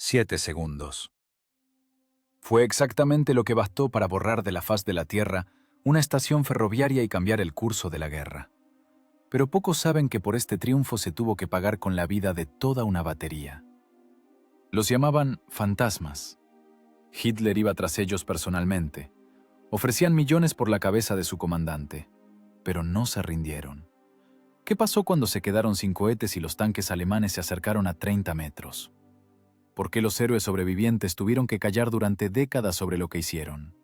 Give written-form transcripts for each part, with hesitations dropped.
7 segundos. Fue exactamente lo que bastó para borrar de la faz de la Tierra una estación ferroviaria y cambiar el curso de la guerra. Pero pocos saben que por este triunfo se tuvo que pagar con la vida de toda una batería. Los llamaban fantasmas. Hitler iba tras ellos personalmente. Ofrecían millones por la cabeza de su comandante, pero no se rindieron. ¿Qué pasó cuando se quedaron sin cohetes y los tanques alemanes se acercaron a 30 metros? ¿Por qué los héroes sobrevivientes tuvieron que callar durante décadas sobre lo que hicieron?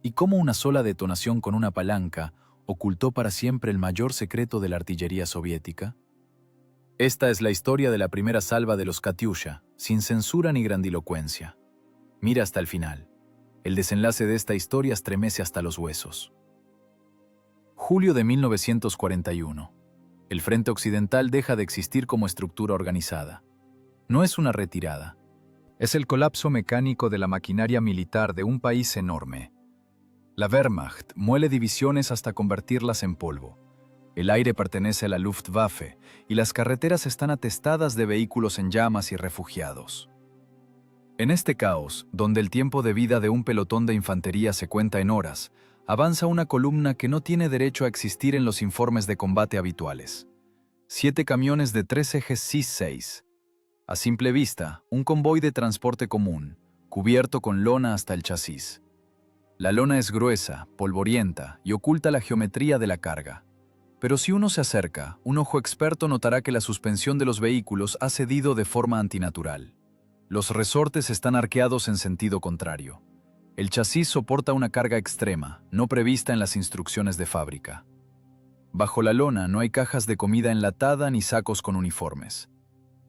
¿Y cómo una sola detonación con una palanca ocultó para siempre el mayor secreto de la artillería soviética? Esta es la historia de la primera salva de los Katyusha, sin censura ni grandilocuencia. Mira hasta el final. El desenlace de esta historia estremece hasta los huesos. Julio de 1941. El Frente Occidental deja de existir como estructura organizada. No es una retirada. Es el colapso mecánico de la maquinaria militar de un país enorme. La Wehrmacht muele divisiones hasta convertirlas en polvo. El aire pertenece a la Luftwaffe y las carreteras están atestadas de vehículos en llamas y refugiados. En este caos, donde el tiempo de vida de un pelotón de infantería se cuenta en horas, avanza una columna que no tiene derecho a existir en los informes de combate habituales. 7 camiones de 3 ejes CIS-6. A simple vista, un convoy de transporte común, cubierto con lona hasta el chasis. La lona es gruesa, polvorienta y oculta la geometría de la carga. Pero si uno se acerca, un ojo experto notará que la suspensión de los vehículos ha cedido de forma antinatural. Los resortes están arqueados en sentido contrario. El chasis soporta una carga extrema, no prevista en las instrucciones de fábrica. Bajo la lona no hay cajas de comida enlatada ni sacos con uniformes.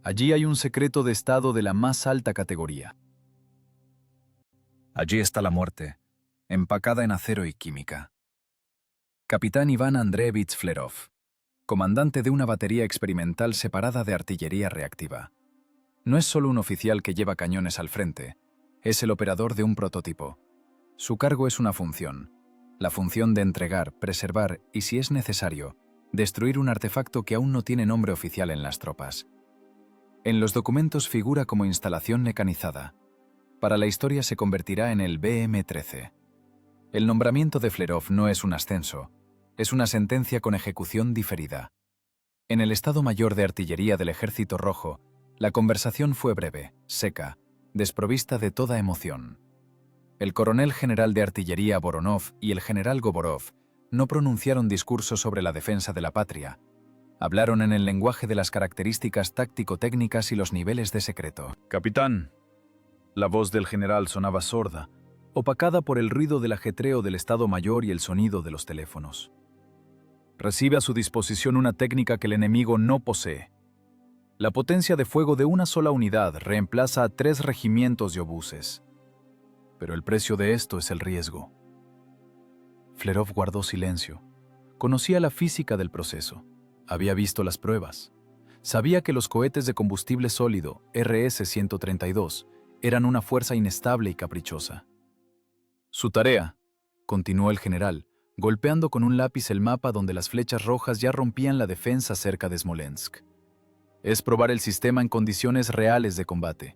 Allí hay un secreto de estado de la más alta categoría. Allí está la muerte, empacada en acero y química. Capitán Iván Andreevich Flerov, comandante de una batería experimental separada de artillería reactiva. No es solo un oficial que lleva cañones al frente, es el operador de un prototipo. Su cargo es una función, la función de entregar, preservar y, si es necesario, destruir un artefacto que aún no tiene nombre oficial en las tropas. En los documentos figura como instalación mecanizada. Para la historia se convertirá en el BM-13. El nombramiento de Flerov no es un ascenso, es una sentencia con ejecución diferida. En el Estado Mayor de Artillería del Ejército Rojo, la conversación fue breve, seca, desprovista de toda emoción. El coronel general de artillería Voronov y el general Govorov no pronunciaron discursos sobre la defensa de la patria. Hablaron en el lenguaje de las características táctico-técnicas y los niveles de secreto. «Capitán». La voz del general sonaba sorda, opacada por el ruido del ajetreo del Estado Mayor y el sonido de los teléfonos. Recibe a su disposición una técnica que el enemigo no posee. La potencia de fuego de una sola unidad reemplaza a 3 regimientos de obuses. Pero el precio de esto es el riesgo. Flerov guardó silencio. Conocía la física del proceso. Había visto las pruebas. Sabía que los cohetes de combustible sólido, RS-132, eran una fuerza inestable y caprichosa. Su tarea, continuó el general, golpeando con un lápiz el mapa donde las flechas rojas ya rompían la defensa cerca de Smolensk, es probar el sistema en condiciones reales de combate.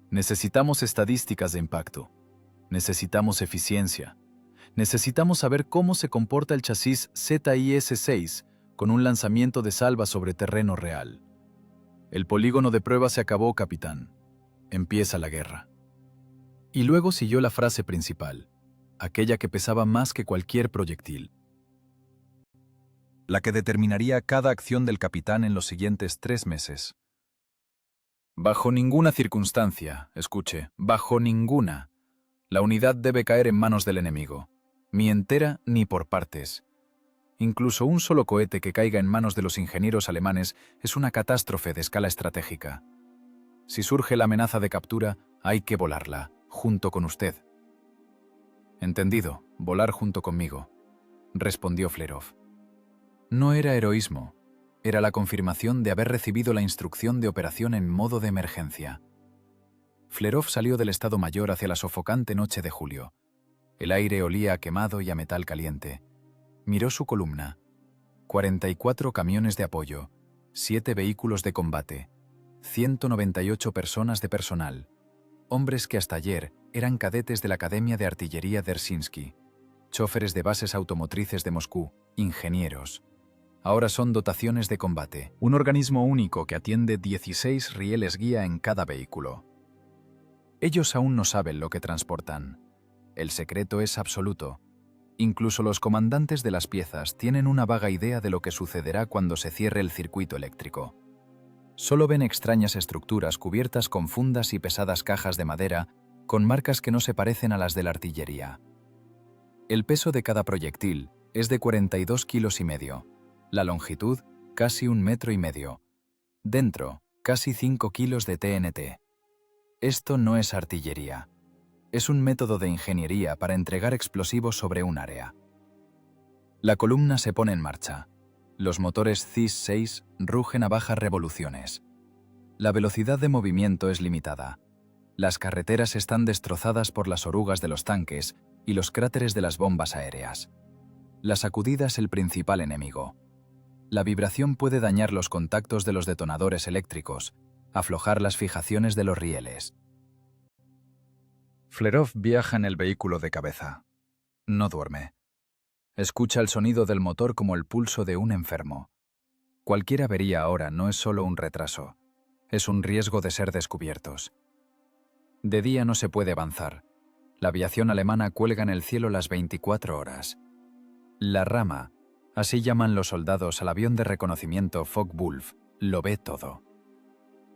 Necesitamos estadísticas de impacto. Necesitamos eficiencia. Necesitamos saber cómo se comporta el chasis ZIS-6 con un lanzamiento de salva sobre terreno real. El polígono de prueba se acabó, capitán. Empieza la guerra. Y luego siguió la frase principal, aquella que pesaba más que cualquier proyectil. La que determinaría cada acción del capitán en los siguientes 3 meses. Bajo ninguna circunstancia, escuche, bajo ninguna, la unidad debe caer en manos del enemigo, ni entera ni por partes. Incluso un solo cohete que caiga en manos de los ingenieros alemanes es una catástrofe de escala estratégica. Si surge la amenaza de captura, hay que volarla, junto con usted. Entendido, volar junto conmigo, respondió Flerov. No era heroísmo, era la confirmación de haber recibido la instrucción de operación en modo de emergencia. Flerov salió del Estado Mayor hacia la sofocante noche de julio. El aire olía a quemado y a metal caliente. Miró su columna. 44 camiones de apoyo, 7 vehículos de combate, 198 personas de personal, Hombres que hasta ayer eran cadetes de la Academia de Artillería Dzerzhinsky, choferes de bases automotrices de Moscú, ingenieros. Ahora son dotaciones de combate, un organismo único que atiende 16 rieles guía en cada vehículo. Ellos aún no saben lo que transportan. El secreto es absoluto. Incluso los comandantes de las piezas tienen una vaga idea de lo que sucederá cuando se cierre el circuito eléctrico. Solo ven extrañas estructuras cubiertas con fundas y pesadas cajas de madera con marcas que no se parecen a las de la artillería. El peso de cada proyectil es de 42,5 kilos, la longitud casi 1,5 metros. Dentro, casi 5 kilos de TNT. Esto no es artillería. Es un método de ingeniería para entregar explosivos sobre un área. La columna se pone en marcha. Los motores CIS-6 rugen a bajas revoluciones. La velocidad de movimiento es limitada. Las carreteras están destrozadas por las orugas de los tanques y los cráteres de las bombas aéreas. La sacudida es el principal enemigo. La vibración puede dañar los contactos de los detonadores eléctricos, aflojar las fijaciones de los rieles. Flerov viaja en el vehículo de cabeza. No duerme. Escucha el sonido del motor como el pulso de un enfermo. Cualquier avería ahora no es solo un retraso, es un riesgo de ser descubiertos. De día no se puede avanzar. La aviación alemana cuelga en el cielo las 24 horas. La rama, así llaman los soldados al avión de reconocimiento Focke-Wulf, lo ve todo.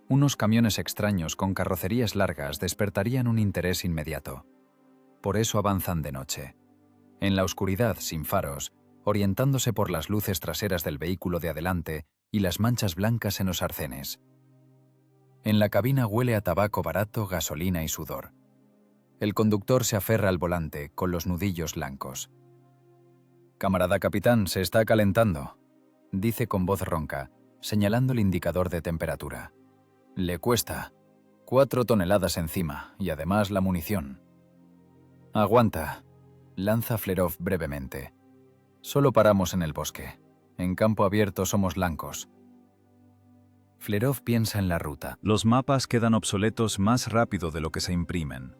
Unos camiones extraños con carrocerías largas despertarían un interés inmediato. Por eso avanzan de noche. En la oscuridad, sin faros, orientándose por las luces traseras del vehículo de adelante y las manchas blancas en los arcenes. En la cabina huele a tabaco barato, gasolina y sudor. El conductor se aferra al volante con los nudillos blancos. «Camarada capitán, se está calentando», dice con voz ronca, señalando el indicador de temperatura. «Le cuesta. 4 toneladas encima, y además la munición». «Aguanta», lanza Flerov brevemente. «Solo paramos en el bosque. En campo abierto somos blancos». Flerov piensa en la ruta. Los mapas quedan obsoletos más rápido de lo que se imprimen.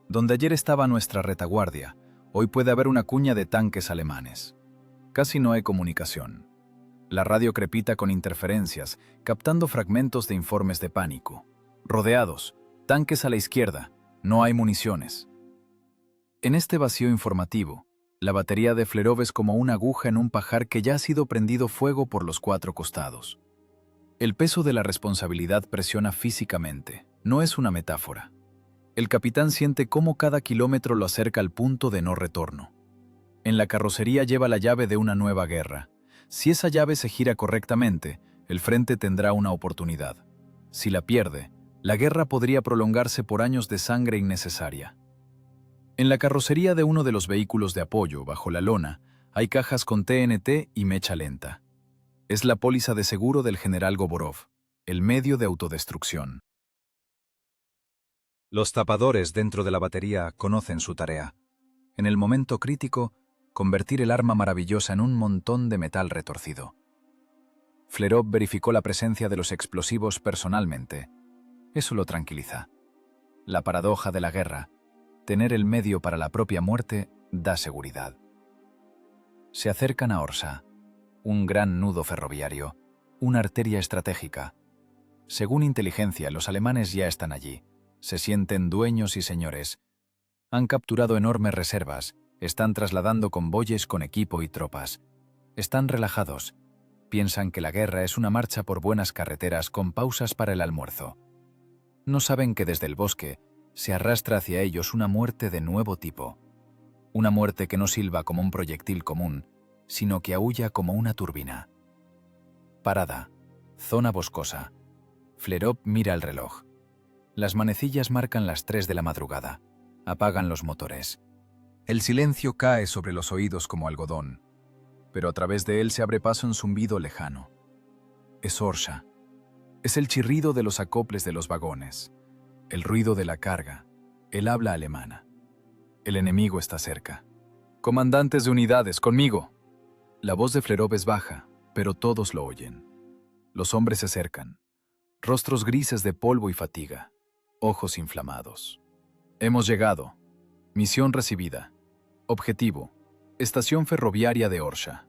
Donde ayer estaba nuestra retaguardia, hoy puede haber una cuña de tanques alemanes. Casi no hay comunicación. La radio crepita con interferencias, captando fragmentos de informes de pánico. Rodeados, tanques a la izquierda, no hay municiones. En este vacío informativo, la batería de Flerov es como una aguja en un pajar que ya ha sido prendido fuego por los 4 costados. El peso de la responsabilidad presiona físicamente, no es una metáfora. El capitán siente cómo cada kilómetro lo acerca al punto de no retorno. En la carrocería lleva la llave de una nueva guerra. Si esa llave se gira correctamente, el frente tendrá una oportunidad. Si la pierde, la guerra podría prolongarse por años de sangre innecesaria. En la carrocería de uno de los vehículos de apoyo, bajo la lona, hay cajas con TNT y mecha lenta. Es la póliza de seguro del general Govorov, el medio de autodestrucción. Los tapadores dentro de la batería conocen su tarea. En el momento crítico, convertir el arma maravillosa en un montón de metal retorcido. Flerov verificó la presencia de los explosivos personalmente. Eso lo tranquiliza. La paradoja de la guerra, tener el medio para la propia muerte, da seguridad. Se acercan a Orsa, un gran nudo ferroviario, una arteria estratégica. Según inteligencia, los alemanes ya están allí. Se sienten dueños y señores. Han capturado enormes reservas, están trasladando convoyes con equipo y tropas. Están relajados. Piensan que la guerra es una marcha por buenas carreteras con pausas para el almuerzo. No saben que desde el bosque se arrastra hacia ellos una muerte de nuevo tipo. Una muerte que no silba como un proyectil común, sino que aúlla como una turbina. Parada. Zona boscosa. Flerov mira el reloj. Las manecillas marcan las 3 de la madrugada. Apagan los motores. El silencio cae sobre los oídos como algodón, pero a través de él se abre paso un zumbido lejano. Es Orsa. Es el chirrido de los acoples de los vagones, el ruido de la carga, el habla alemana. El enemigo está cerca. «Comandantes de unidades, conmigo». La voz de Flerov es baja, pero todos lo oyen. Los hombres se acercan. Rostros grises de polvo y fatiga. ojos inflamados. Hemos llegado. Misión recibida. Objetivo: estación ferroviaria de Orsha.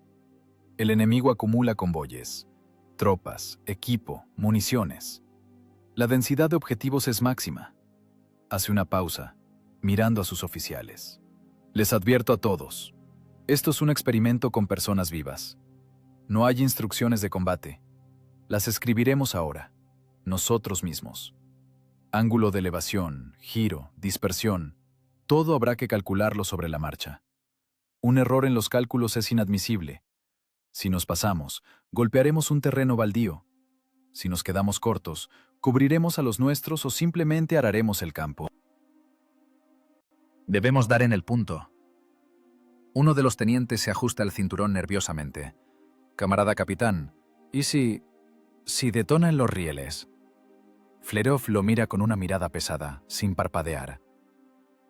El enemigo acumula convoyes, tropas, equipo, municiones. La densidad de objetivos es máxima. Hace una pausa, mirando a sus oficiales. Les advierto a todos. Esto es un experimento con personas vivas. No hay instrucciones de combate. Las escribiremos ahora, nosotros mismos. Ángulo de elevación, giro, dispersión, todo habrá que calcularlo sobre la marcha. Un error en los cálculos es inadmisible. Si nos pasamos, golpearemos un terreno baldío. Si nos quedamos cortos, cubriremos a los nuestros o simplemente araremos el campo. Debemos dar en el punto. Uno de los tenientes se ajusta el cinturón nerviosamente. Camarada capitán, ¿y si detona en los rieles? Flerov lo mira con una mirada pesada, sin parpadear.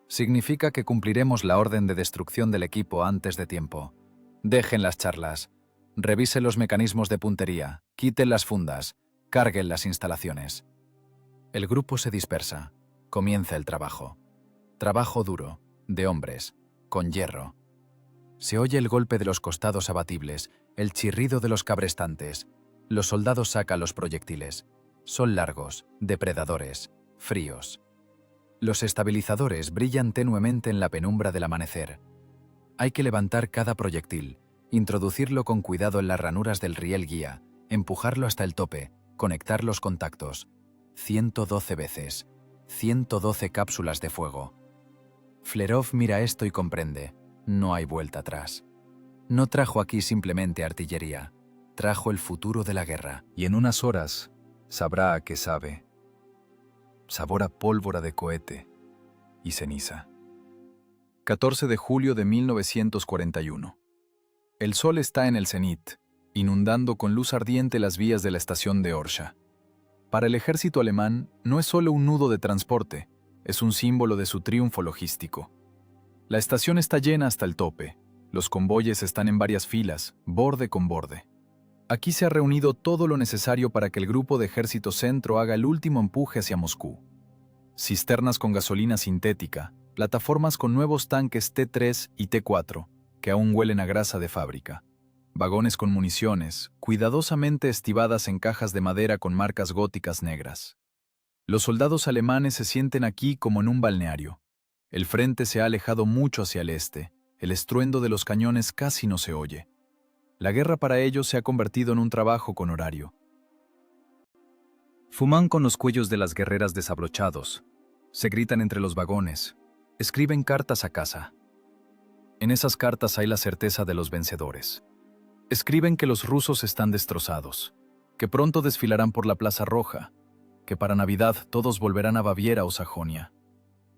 Significa que cumpliremos la orden de destrucción del equipo antes de tiempo. Dejen las charlas. Revisen los mecanismos de puntería, quiten las fundas, carguen las instalaciones. El grupo se dispersa. Comienza el trabajo. Trabajo duro, de hombres, con hierro. Se oye el golpe de los costados abatibles, el chirrido de los cabrestantes. Los soldados sacan los proyectiles. Son largos, depredadores, fríos. Los estabilizadores brillan tenuemente en la penumbra del amanecer. Hay que levantar cada proyectil, introducirlo con cuidado en las ranuras del riel guía, empujarlo hasta el tope, conectar los contactos. 112 veces, 112 cápsulas de fuego. Flerov mira esto y comprende. No hay vuelta atrás. No trajo aquí simplemente artillería, trajo el futuro de la guerra. Y en unas horas sabrá a qué sabe. Sabor a pólvora de cohete y ceniza. 14 de julio de 1941. El sol está en el cenit, inundando con luz ardiente las vías de la estación de Orsha. Para el ejército alemán no es solo un nudo de transporte, es un símbolo de su triunfo logístico. La estación está llena hasta el tope. Los convoyes están en varias filas, borde con borde. Aquí se ha reunido todo lo necesario para que el grupo de Ejército Centro haga el último empuje hacia Moscú. Cisternas con gasolina sintética, plataformas con nuevos tanques T3 y T4, que aún huelen a grasa de fábrica. Vagones con municiones, cuidadosamente estivadas en cajas de madera con marcas góticas negras. Los soldados alemanes se sienten aquí como en un balneario. El frente se ha alejado mucho hacia el este, el estruendo de los cañones casi no se oye. La guerra para ellos se ha convertido en un trabajo con horario. Fuman con los cuellos de las guerreras desabrochados. Se gritan entre los vagones. Escriben cartas a casa. En esas cartas hay la certeza de los vencedores. Escriben que los rusos están destrozados, que pronto desfilarán por la Plaza Roja, que para Navidad todos volverán a Baviera o Sajonia.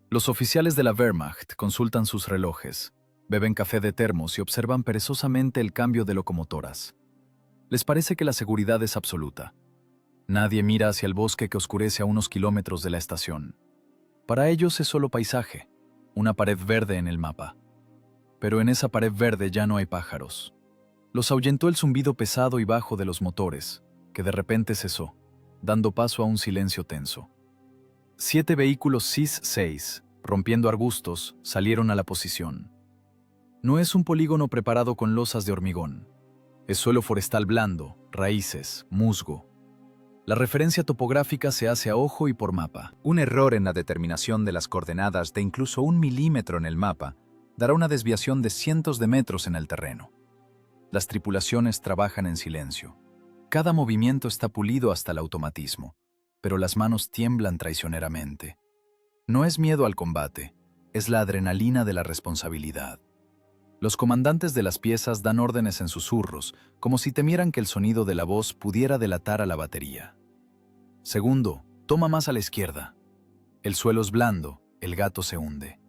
Los oficiales de la Wehrmacht consultan sus relojes, beben café de termos y observan perezosamente el cambio de locomotoras. Les parece que la seguridad es absoluta. Nadie mira hacia el bosque que oscurece a unos kilómetros de la estación. Para ellos es solo paisaje, una pared verde en el mapa. Pero en esa pared verde ya no hay pájaros. Los ahuyentó el zumbido pesado y bajo de los motores, que de repente cesó, dando paso a un silencio tenso. 7 vehículos SIS-6, rompiendo arbustos, salieron a la posición. No es un polígono preparado con losas de hormigón. Es suelo forestal blando, raíces, musgo. La referencia topográfica se hace a ojo y por mapa. Un error en la determinación de las coordenadas de incluso 1 milímetro en el mapa dará una desviación de cientos de metros en el terreno. Las tripulaciones trabajan en silencio. Cada movimiento está pulido hasta el automatismo, pero las manos tiemblan traicioneramente. No es miedo al combate, es la adrenalina de la responsabilidad. Los comandantes de las piezas dan órdenes en susurros, como si temieran que el sonido de la voz pudiera delatar a la batería. Segundo, toma más a la izquierda. El suelo es blando, el gato se hunde.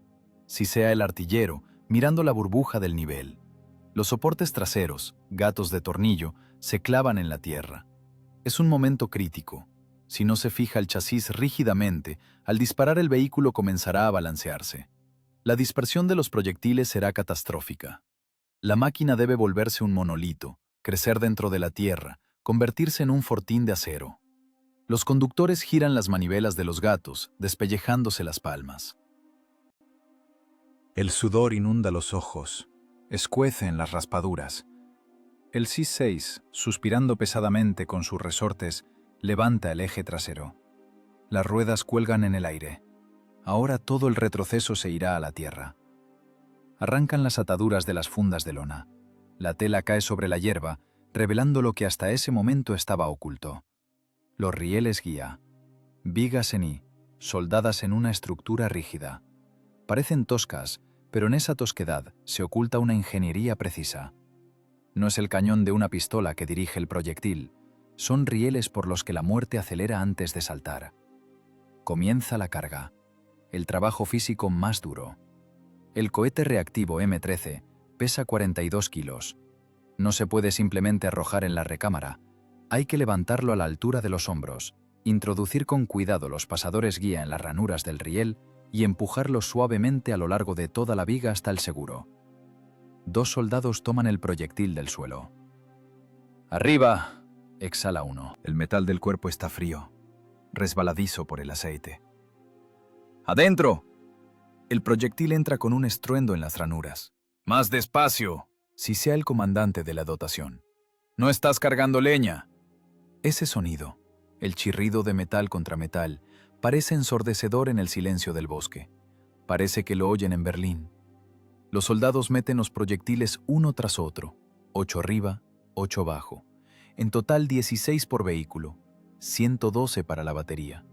Sisea el artillero, mirando la burbuja del nivel. Los soportes traseros, gatos de tornillo, se clavan en la tierra. Es un momento crítico. Si no se fija el chasis rígidamente, al disparar el vehículo comenzará a balancearse. La dispersión de los proyectiles será catastrófica. La máquina debe volverse un monolito, crecer dentro de la tierra, convertirse en un fortín de acero. Los conductores giran las manivelas de los gatos, despellejándose las palmas. El sudor inunda los ojos, escuece en las raspaduras. El SIS-6, suspirando pesadamente con sus resortes, levanta el eje trasero. Las ruedas cuelgan en el aire. Ahora todo el retroceso se irá a la tierra. Arrancan las ataduras de las fundas de lona. La tela cae sobre la hierba, revelando lo que hasta ese momento estaba oculto. Los rieles guía. Vigas en I, soldadas en una estructura rígida. Parecen toscas, pero en esa tosquedad se oculta una ingeniería precisa. No es el cañón de una pistola que dirige el proyectil, son rieles por los que la muerte acelera antes de saltar. Comienza la carga, el trabajo físico más duro. El cohete reactivo M-13 pesa 42 kilos. No se puede simplemente arrojar en la recámara, hay que levantarlo a la altura de los hombros, introducir con cuidado los pasadores guía en las ranuras del riel y empujarlo suavemente a lo largo de toda la viga hasta el seguro. 2 soldados toman el proyectil del suelo. ¡Arriba!, exhala uno. El metal del cuerpo está frío, resbaladizo por el aceite. ¡Adentro! El proyectil entra con un estruendo en las ranuras. ¡Más despacio!, sisea el comandante de la dotación. ¡No estás cargando leña! Ese sonido, el chirrido de metal contra metal, parece ensordecedor en el silencio del bosque. Parece que lo oyen en Berlín. Los soldados meten los proyectiles uno tras otro, 8 arriba, 8 abajo. En total 16 por vehículo, 112 para la batería.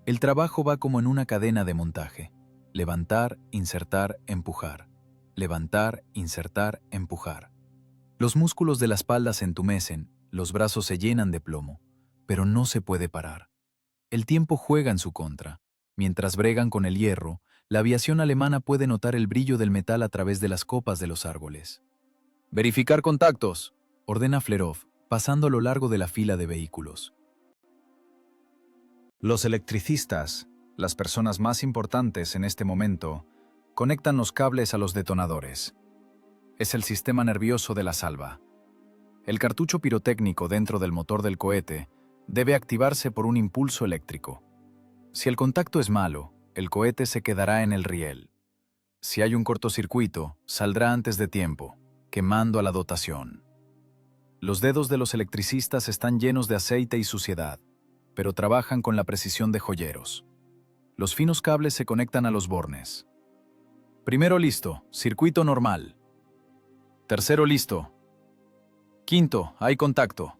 El trabajo va como en una cadena de montaje. Levantar, insertar, empujar. Levantar, insertar, empujar. Los músculos de la espalda se entumecen, los brazos se llenan de plomo, pero no se puede parar. El tiempo juega en su contra. Mientras bregan con el hierro, la aviación alemana puede notar el brillo del metal a través de las copas de los árboles. «Verificar contactos», ordena Flerov, pasando a lo largo de la fila de vehículos. Los electricistas, las personas más importantes en este momento, conectan los cables a los detonadores. Es el sistema nervioso de la salva. El cartucho pirotécnico dentro del motor del cohete debe activarse por un impulso eléctrico. Si el contacto es malo, el cohete se quedará en el riel. Si hay un cortocircuito, saldrá antes de tiempo, quemando a la dotación. Los dedos de los electricistas están llenos de aceite y suciedad, pero trabajan con la precisión de joyeros. Los finos cables se conectan a los bornes. Primero listo, circuito normal. Tercero listo. Quinto, hay contacto.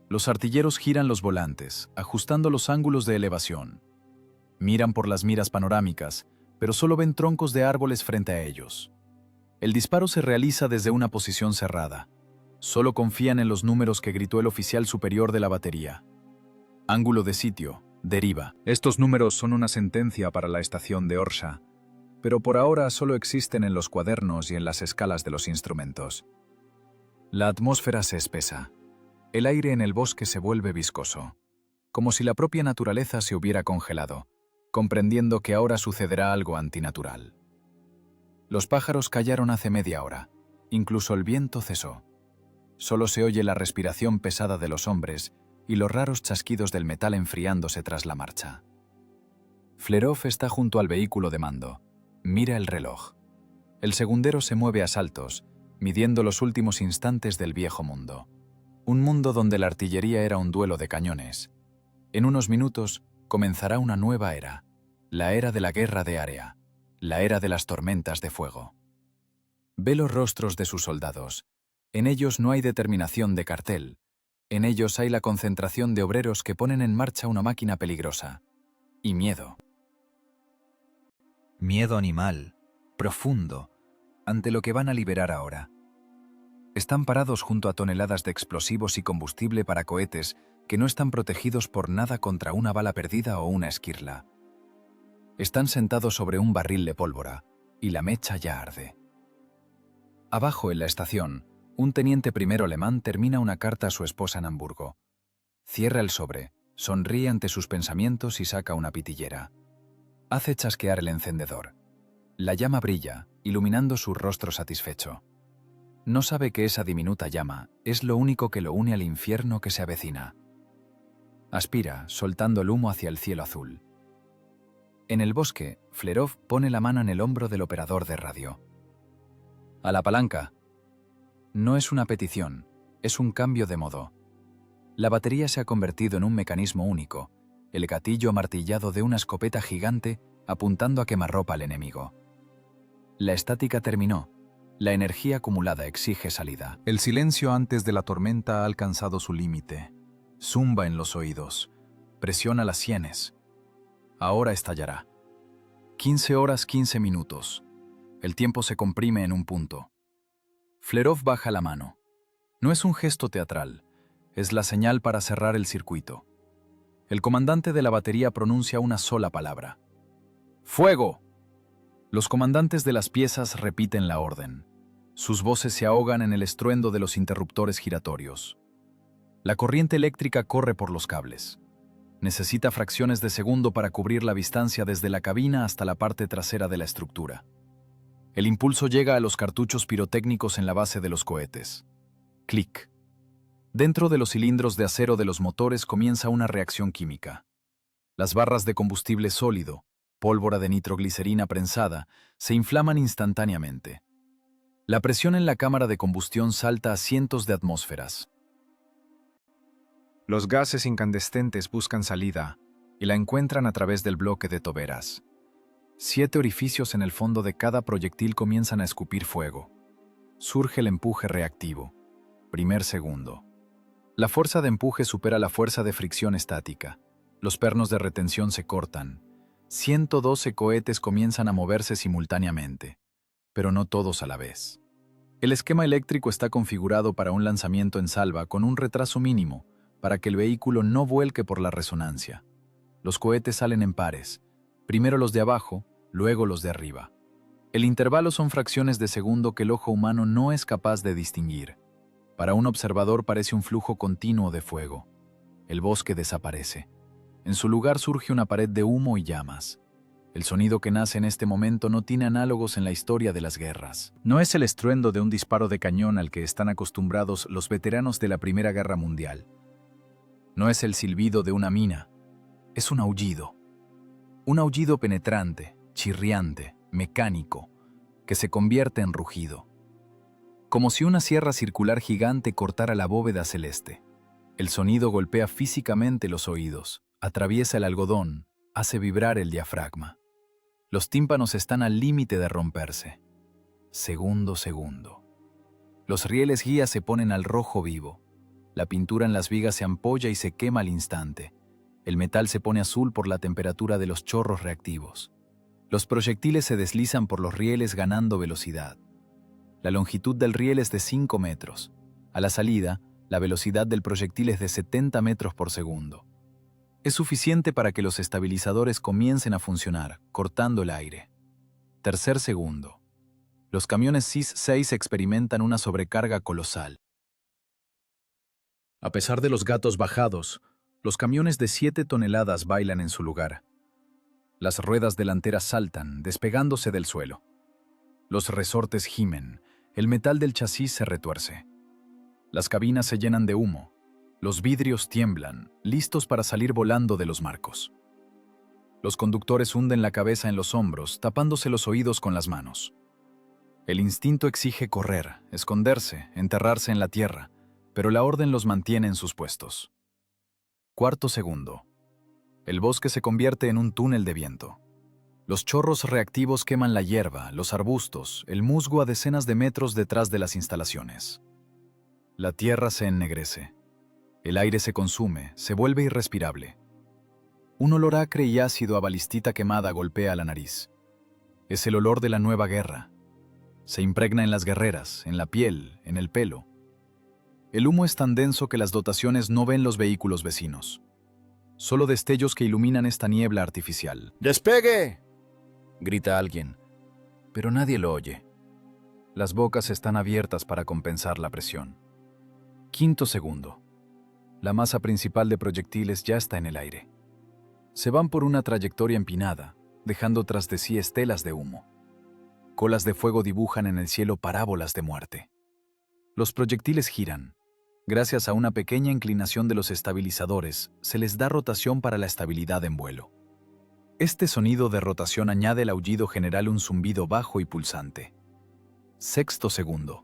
Los artilleros giran los volantes, ajustando los ángulos de elevación. Miran por las miras panorámicas, pero solo ven troncos de árboles frente a ellos. El disparo se realiza desde una posición cerrada. Solo confían en los números que gritó el oficial superior de la batería. Ángulo de sitio, deriva. Estos números son una sentencia para la estación de Orsha, pero por ahora solo existen en los cuadernos y en las escalas de los instrumentos. La atmósfera se espesa. El aire en el bosque se vuelve viscoso, como si la propia naturaleza se hubiera congelado, comprendiendo que ahora sucederá algo antinatural. Los pájaros callaron hace media hora. Incluso el viento cesó. Solo se oye la respiración pesada de los hombres y los raros chasquidos del metal enfriándose tras la marcha. Flerov está junto al vehículo de mando. Mira el reloj. El segundero se mueve a saltos, midiendo los últimos instantes del viejo mundo. Un mundo donde la artillería era un duelo de cañones. En unos minutos comenzará una nueva era, la era de la guerra de área, la era de las tormentas de fuego. Ve los rostros de sus soldados. En ellos no hay determinación de cartel. En ellos hay la concentración de obreros que ponen en marcha una máquina peligrosa. Y miedo. Miedo animal, profundo, ante lo que van a liberar ahora. Están parados junto a toneladas de explosivos y combustible para cohetes que no están protegidos por nada contra una bala perdida o una esquirla. Están sentados sobre un barril de pólvora, y la mecha ya arde. Abajo, en la estación, un teniente primero alemán termina una carta a su esposa en Hamburgo. Cierra el sobre, sonríe ante sus pensamientos y saca una pitillera. Hace chasquear el encendedor. La llama brilla, iluminando su rostro satisfecho. No sabe que esa diminuta llama es lo único que lo une al infierno que se avecina. Aspira, soltando el humo hacia el cielo azul. En el bosque, Flerov pone la mano en el hombro del operador de radio. A la palanca. No es una petición, es un cambio de modo. La batería se ha convertido en un mecanismo único, el gatillo amartillado de una escopeta gigante apuntando a quemarropa al enemigo. La estática terminó. La energía acumulada exige salida. El silencio antes de la tormenta ha alcanzado su límite. Zumba en los oídos. Presiona las sienes. Ahora estallará. 15 horas 15 minutos. El tiempo se comprime en un punto. Flerov baja la mano. No es un gesto teatral, es la señal para cerrar el circuito. El comandante de la batería pronuncia una sola palabra. ¡Fuego! Los comandantes de las piezas repiten la orden. Sus voces se ahogan en el estruendo de los interruptores giratorios. La corriente eléctrica corre por los cables. Necesita fracciones de segundo para cubrir la distancia desde la cabina hasta la parte trasera de la estructura. El impulso llega a los cartuchos pirotécnicos en la base de los cohetes. Clic. Dentro de los cilindros de acero de los motores comienza una reacción química. Las barras de combustible sólido, pólvora de nitroglicerina prensada, se inflaman instantáneamente. La presión en la cámara de combustión salta a cientos de atmósferas. Los gases incandescentes buscan salida y la encuentran a través del bloque de toberas. 7 orificios en el fondo de cada proyectil comienzan a escupir fuego. Surge el empuje reactivo. Primer segundo. La fuerza de empuje supera la fuerza de fricción estática. Los pernos de retención se cortan. 112 cohetes comienzan a moverse simultáneamente, pero no todos a la vez. El esquema eléctrico está configurado para un lanzamiento en salva con un retraso mínimo, para que el vehículo no vuelque por la resonancia. Los cohetes salen en pares. Primero los de abajo, luego los de arriba. El intervalo son fracciones de segundo que el ojo humano no es capaz de distinguir. Para un observador parece un flujo continuo de fuego. El bosque desaparece. En su lugar surge una pared de humo y llamas. El sonido que nace en este momento no tiene análogos en la historia de las guerras. No es el estruendo de un disparo de cañón al que están acostumbrados los veteranos de la Primera Guerra Mundial. No es el silbido de una mina. Es un aullido. Un aullido penetrante, chirriante, mecánico, que se convierte en rugido. Como si una sierra circular gigante cortara la bóveda celeste. El sonido golpea físicamente los oídos, atraviesa el algodón, hace vibrar el diafragma. Los tímpanos están al límite de romperse. Segundo, segundo. Los rieles guía se ponen al rojo vivo. La pintura en las vigas se ampolla y se quema al instante. El metal se pone azul por la temperatura de los chorros reactivos. Los proyectiles se deslizan por los rieles ganando velocidad. La longitud del riel es de 5 metros. A la salida, la velocidad del proyectil es de 70 metros por segundo. Es suficiente para que los estabilizadores comiencen a funcionar, cortando el aire. Tercer segundo. Los camiones SIS-6 experimentan una sobrecarga colosal. A pesar de los gatos bajados, los camiones de 7 toneladas bailan en su lugar. Las ruedas delanteras saltan, despegándose del suelo. Los resortes gimen, el metal del chasis se retuerce. Las cabinas se llenan de humo. Los vidrios tiemblan, listos para salir volando de los marcos. Los conductores hunden la cabeza en los hombros, tapándose los oídos con las manos. El instinto exige correr, esconderse, enterrarse en la tierra, pero la orden los mantiene en sus puestos. Cuarto segundo. El bosque se convierte en un túnel de viento. Los chorros reactivos queman la hierba, los arbustos, el musgo a decenas de metros detrás de las instalaciones. La tierra se ennegrece. El aire se consume, se vuelve irrespirable. Un olor acre y ácido a balistita quemada golpea la nariz. Es el olor de la nueva guerra. Se impregna en las guerreras, en la piel, en el pelo. El humo es tan denso que las dotaciones no ven los vehículos vecinos. Solo destellos que iluminan esta niebla artificial. ¡Despegue!, grita alguien, pero nadie lo oye. Las bocas están abiertas para compensar la presión. Quinto segundo. La masa principal de proyectiles ya está en el aire. Se van por una trayectoria empinada, dejando tras de sí estelas de humo. Colas de fuego dibujan en el cielo parábolas de muerte. Los proyectiles giran. Gracias a una pequeña inclinación de los estabilizadores, se les da rotación para la estabilidad en vuelo. Este sonido de rotación añade al aullido general un zumbido bajo y pulsante. Sexto segundo.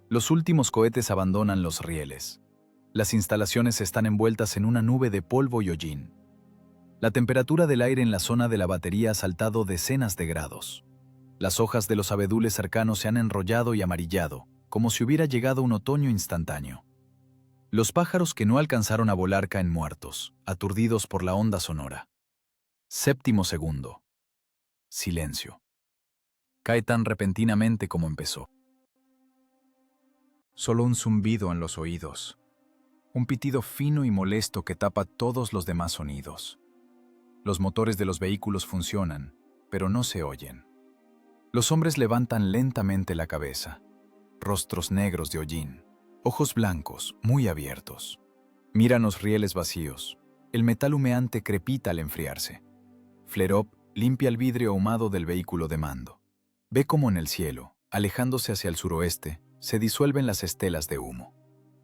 Los últimos cohetes abandonan los rieles. Las instalaciones están envueltas en una nube de polvo y hollín. La temperatura del aire en la zona de la batería ha saltado decenas de grados. Las hojas de los abedules cercanos se han enrollado y amarillado, como si hubiera llegado un otoño instantáneo. Los pájaros que no alcanzaron a volar caen muertos, aturdidos por la onda sonora. Séptimo segundo. Silencio. Cae tan repentinamente como empezó. Solo un zumbido en los oídos. Un pitido fino y molesto que tapa todos los demás sonidos. Los motores de los vehículos funcionan, pero no se oyen. Los hombres levantan lentamente la cabeza. Rostros negros de hollín. Ojos blancos, muy abiertos. Miran los rieles vacíos. El metal humeante crepita al enfriarse. Flerov limpia el vidrio ahumado del vehículo de mando. Ve cómo en el cielo, alejándose hacia el suroeste, se disuelven las estelas de humo.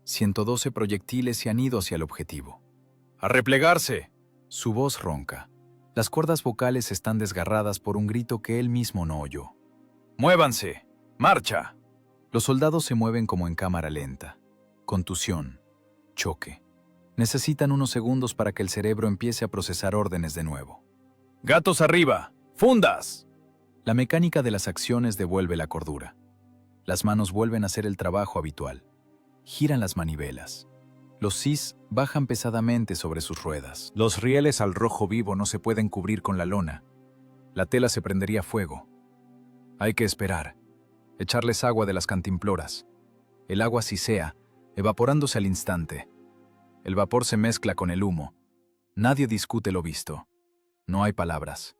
112 proyectiles se han ido hacia el objetivo. ¡A replegarse! Su voz ronca. Las cuerdas vocales están desgarradas por un grito que él mismo no oyó. ¡Muévanse! ¡Marcha! Los soldados se mueven como en cámara lenta. Contusión. Choque. Necesitan unos segundos para que el cerebro empiece a procesar órdenes de nuevo. ¡Gatos arriba! ¡Fundas! La mecánica de las acciones devuelve la cordura. Las manos vuelven a hacer el trabajo habitual. Giran las manivelas. Los cis bajan pesadamente sobre sus ruedas. Los rieles al rojo vivo no se pueden cubrir con la lona. La tela se prendería fuego. Hay que esperar. Echarles agua de las cantimploras. El agua sisea, evaporándose al instante. El vapor se mezcla con el humo. Nadie discute lo visto. No hay palabras.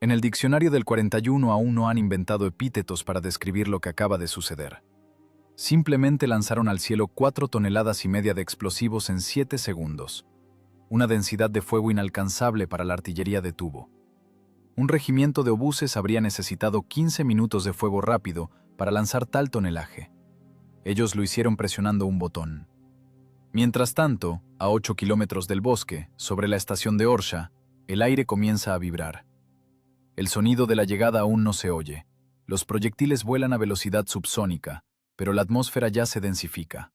En el diccionario del 41 aún no han inventado epítetos para describir lo que acaba de suceder. Simplemente lanzaron al cielo 4,5 toneladas de explosivos en 7 segundos. Una densidad de fuego inalcanzable para la artillería de tubo. Un regimiento de obuses habría necesitado 15 minutos de fuego rápido para lanzar tal tonelaje. Ellos lo hicieron presionando un botón. Mientras tanto, a 8 kilómetros del bosque, sobre la estación de Orsha, el aire comienza a vibrar. El sonido de la llegada aún no se oye. Los proyectiles vuelan a velocidad subsónica, pero la atmósfera ya se densifica.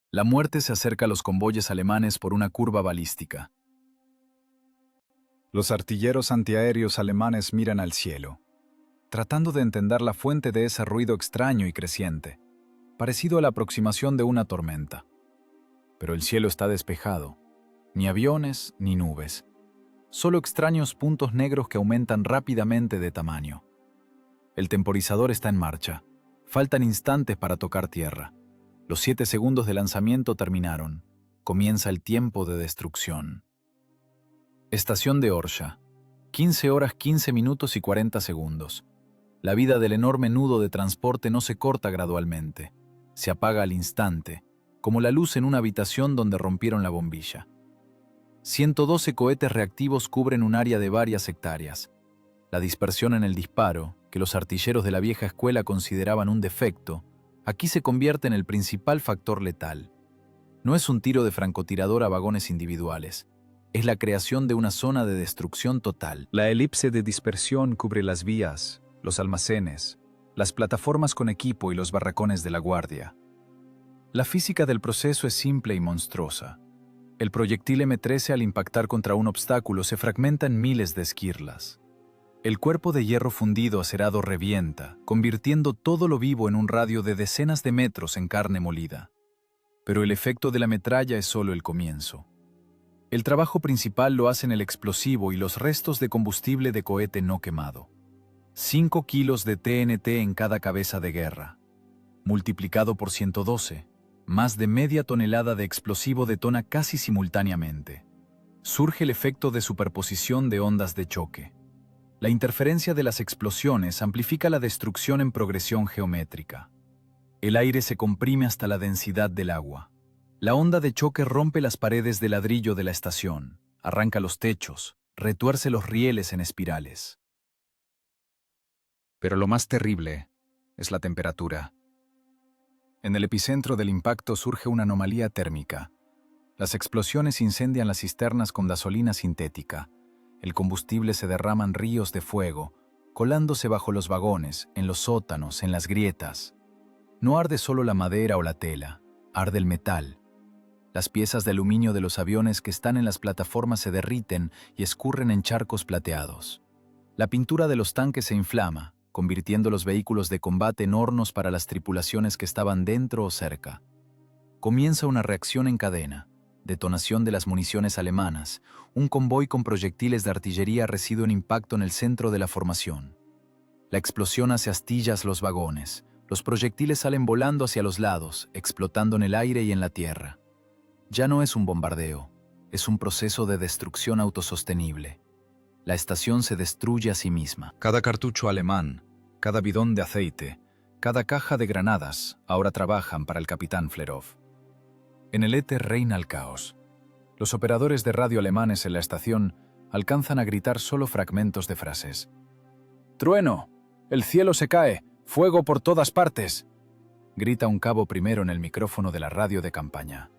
La muerte se acerca a los convoyes alemanes por una curva balística. Los artilleros antiaéreos alemanes miran al cielo, tratando de entender la fuente de ese ruido extraño y creciente, parecido a la aproximación de una tormenta. Pero el cielo está despejado, ni aviones ni nubes, solo extraños puntos negros que aumentan rápidamente de tamaño. El temporizador está en marcha, faltan instantes para tocar tierra. Los 7 segundos de lanzamiento terminaron, comienza el tiempo de destrucción. Estación de Orsha, 15 horas 15 minutos y 40 segundos. La vida del enorme nudo de transporte no se corta gradualmente, se apaga al instante, como la luz en una habitación donde rompieron la bombilla. 112 cohetes reactivos cubren un área de varias hectáreas. La dispersión en el disparo, que los artilleros de la vieja escuela consideraban un defecto, aquí se convierte en el principal factor letal. No es un tiro de francotirador a vagones individuales. Es la creación de una zona de destrucción total. La elipse de dispersión cubre las vías, los almacenes, las plataformas con equipo y los barracones de la guardia. La física del proceso es simple y monstruosa. El proyectil M13 al impactar contra un obstáculo se fragmenta en miles de esquirlas. El cuerpo de hierro fundido acerado revienta, convirtiendo todo lo vivo en un radio de decenas de metros en carne molida. Pero el efecto de la metralla es solo el comienzo. El trabajo principal lo hacen el explosivo y los restos de combustible de cohete no quemado. 5 kilos de TNT en cada cabeza de guerra. Multiplicado por 112, más de media tonelada de explosivo detona casi simultáneamente. Surge el efecto de superposición de ondas de choque. La interferencia de las explosiones amplifica la destrucción en progresión geométrica. El aire se comprime hasta la densidad del agua. La onda de choque rompe las paredes de ladrillo de la estación, arranca los techos, retuerce los rieles en espirales. Pero lo más terrible es la temperatura. En el epicentro del impacto surge una anomalía térmica. Las explosiones incendian las cisternas con gasolina sintética. El combustible se derrama en ríos de fuego, colándose bajo los vagones, en los sótanos, en las grietas. No arde solo la madera o la tela, arde el metal. Las piezas de aluminio de los aviones que están en las plataformas se derriten y escurren en charcos plateados. La pintura de los tanques se inflama, convirtiendo los vehículos de combate en hornos para las tripulaciones que estaban dentro o cerca. Comienza una reacción en cadena. Detonación de las municiones alemanas. Un convoy con proyectiles de artillería recibe un impacto en el centro de la formación. La explosión hace astillas los vagones. Los proyectiles salen volando hacia los lados, explotando en el aire y en la tierra. Ya no es un bombardeo, es un proceso de destrucción autosostenible. La estación se destruye a sí misma. Cada cartucho alemán, cada bidón de aceite, cada caja de granadas ahora trabajan para el capitán Flerov. En el éter reina el caos. Los operadores de radio alemanes en la estación alcanzan a gritar solo fragmentos de frases. «¡Trueno! ¡El cielo se cae! ¡Fuego por todas partes!», grita un cabo primero en el micrófono de la radio de campaña.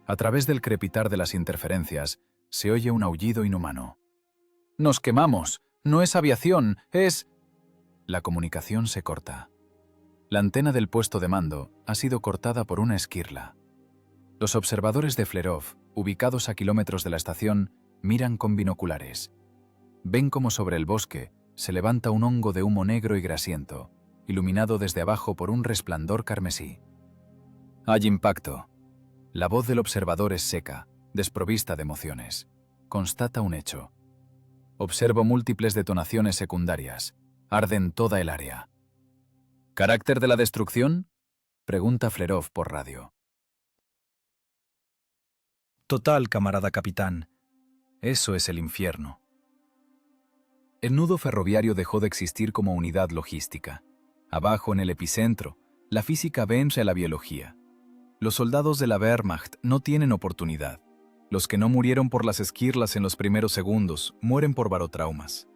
A través del crepitar de las interferencias se oye un aullido inhumano. «¡Nos quemamos! No es aviación, es...». La comunicación se corta. La antena del puesto de mando ha sido cortada por una esquirla. Los observadores de Flerov, ubicados a kilómetros de la estación, miran con binoculares. Ven como sobre el bosque se levanta un hongo de humo negro y grasiento, iluminado desde abajo por un resplandor carmesí. Hay impacto. La voz del observador es seca, desprovista de emociones. Constata un hecho. Observo múltiples detonaciones secundarias. Arden toda el área. ¿Carácter de la destrucción?, pregunta Flerov por radio. Total, camarada capitán. Eso es el infierno. El nudo ferroviario dejó de existir como unidad logística. Abajo, en el epicentro, la física vence a la biología. Los soldados de la Wehrmacht no tienen oportunidad. Los que no murieron por las esquirlas en los primeros segundos mueren por barotraumas.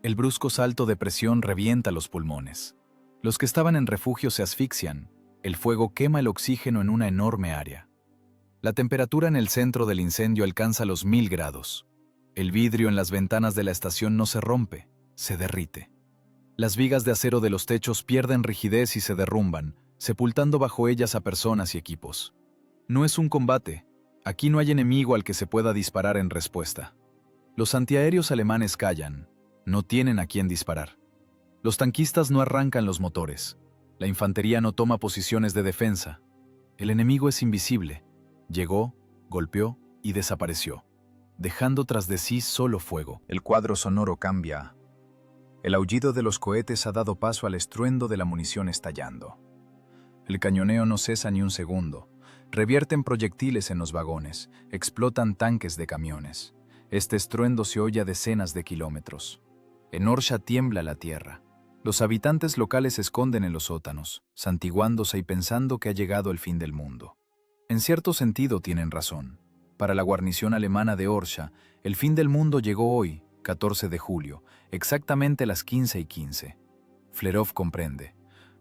El brusco salto de presión revienta los pulmones. Los que estaban en refugio se asfixian. El fuego quema el oxígeno en una enorme área. La temperatura en el centro del incendio alcanza los 1000 grados. El vidrio en las ventanas de la estación no se rompe, se derrite. Las vigas de acero de los techos pierden rigidez y se derrumban, sepultando bajo ellas a personas y equipos. No es un combate. Aquí no hay enemigo al que se pueda disparar en respuesta. Los antiaéreos alemanes callan. No tienen a quién disparar. Los tanquistas no arrancan los motores. La infantería no toma posiciones de defensa. El enemigo es invisible. Llegó, golpeó y desapareció, dejando tras de sí solo fuego. El cuadro sonoro cambia. El aullido de los cohetes ha dado paso al estruendo de la munición estallando. El cañoneo no cesa ni un segundo. Revierten proyectiles en los vagones, explotan tanques de camiones. Este estruendo se oye a decenas de kilómetros. En Orsha tiembla la tierra. Los habitantes locales se esconden en los sótanos, santiguándose y pensando que ha llegado el fin del mundo. En cierto sentido tienen razón. Para la guarnición alemana de Orsha, el fin del mundo llegó hoy, 14 de julio, exactamente a las 15:15. Flerov comprende.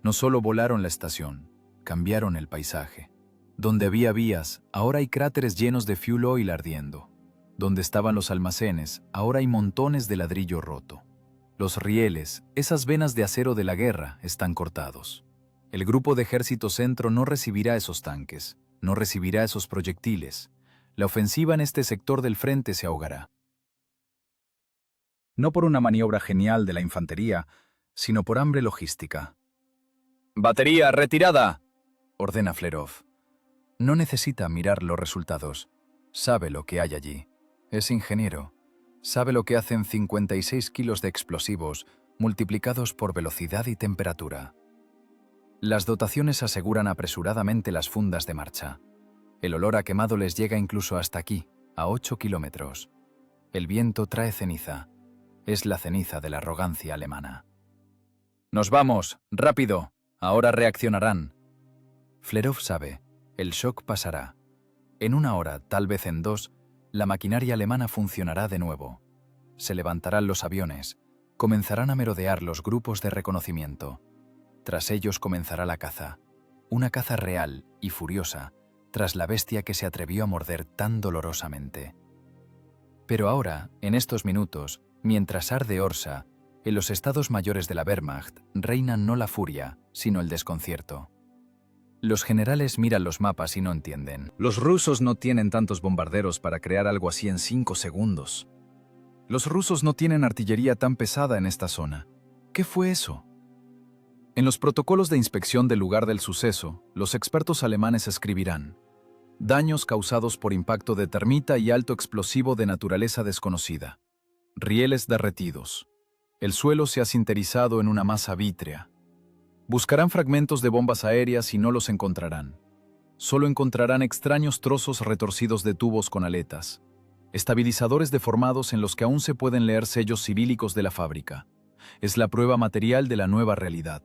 No solo volaron la estación, cambiaron el paisaje. Donde había vías, ahora hay cráteres llenos de fuel oil ardiendo. Donde estaban los almacenes, ahora hay montones de ladrillo roto. Los rieles, esas venas de acero de la guerra, están cortados. El grupo de ejército centro no recibirá esos tanques. No recibirá esos proyectiles. La ofensiva en este sector del frente se ahogará. No por una maniobra genial de la infantería, sino por hambre logística. «¡Batería, retirada!», ordena Flerov. No necesita mirar los resultados. Sabe lo que hay allí. Es ingeniero. Sabe lo que hacen 56 kilos de explosivos multiplicados por velocidad y temperatura. Las dotaciones aseguran apresuradamente las fundas de marcha. El olor a quemado les llega incluso hasta aquí, a 8 kilómetros. El viento trae ceniza. Es la ceniza de la arrogancia alemana. «¡Nos vamos! ¡Rápido! Ahora reaccionarán». Flerov sabe, el shock pasará. En 1 hora, tal vez en 2, la maquinaria alemana funcionará de nuevo. Se levantarán los aviones, comenzarán a merodear los grupos de reconocimiento. Tras ellos comenzará la caza. una caza real y furiosa tras la bestia que se atrevió a morder tan dolorosamente. Pero ahora, en estos minutos, mientras arde Orsa, en los estados mayores de la Wehrmacht reina no la furia, sino el desconcierto. Los generales miran los mapas y no entienden. Los rusos no tienen tantos bombarderos para crear algo así en 5 segundos. Los rusos no tienen artillería tan pesada en esta zona. ¿Qué fue eso? En los protocolos de inspección del lugar del suceso, los expertos alemanes escribirán: daños causados por impacto de termita y alto explosivo de naturaleza desconocida. Rieles derretidos. El suelo se ha sinterizado en una masa vítrea. Buscarán fragmentos de bombas aéreas y no los encontrarán. Solo encontrarán extraños trozos retorcidos de tubos con aletas, estabilizadores deformados en los que aún se pueden leer sellos cirílicos de la fábrica. Es la prueba material de la nueva realidad.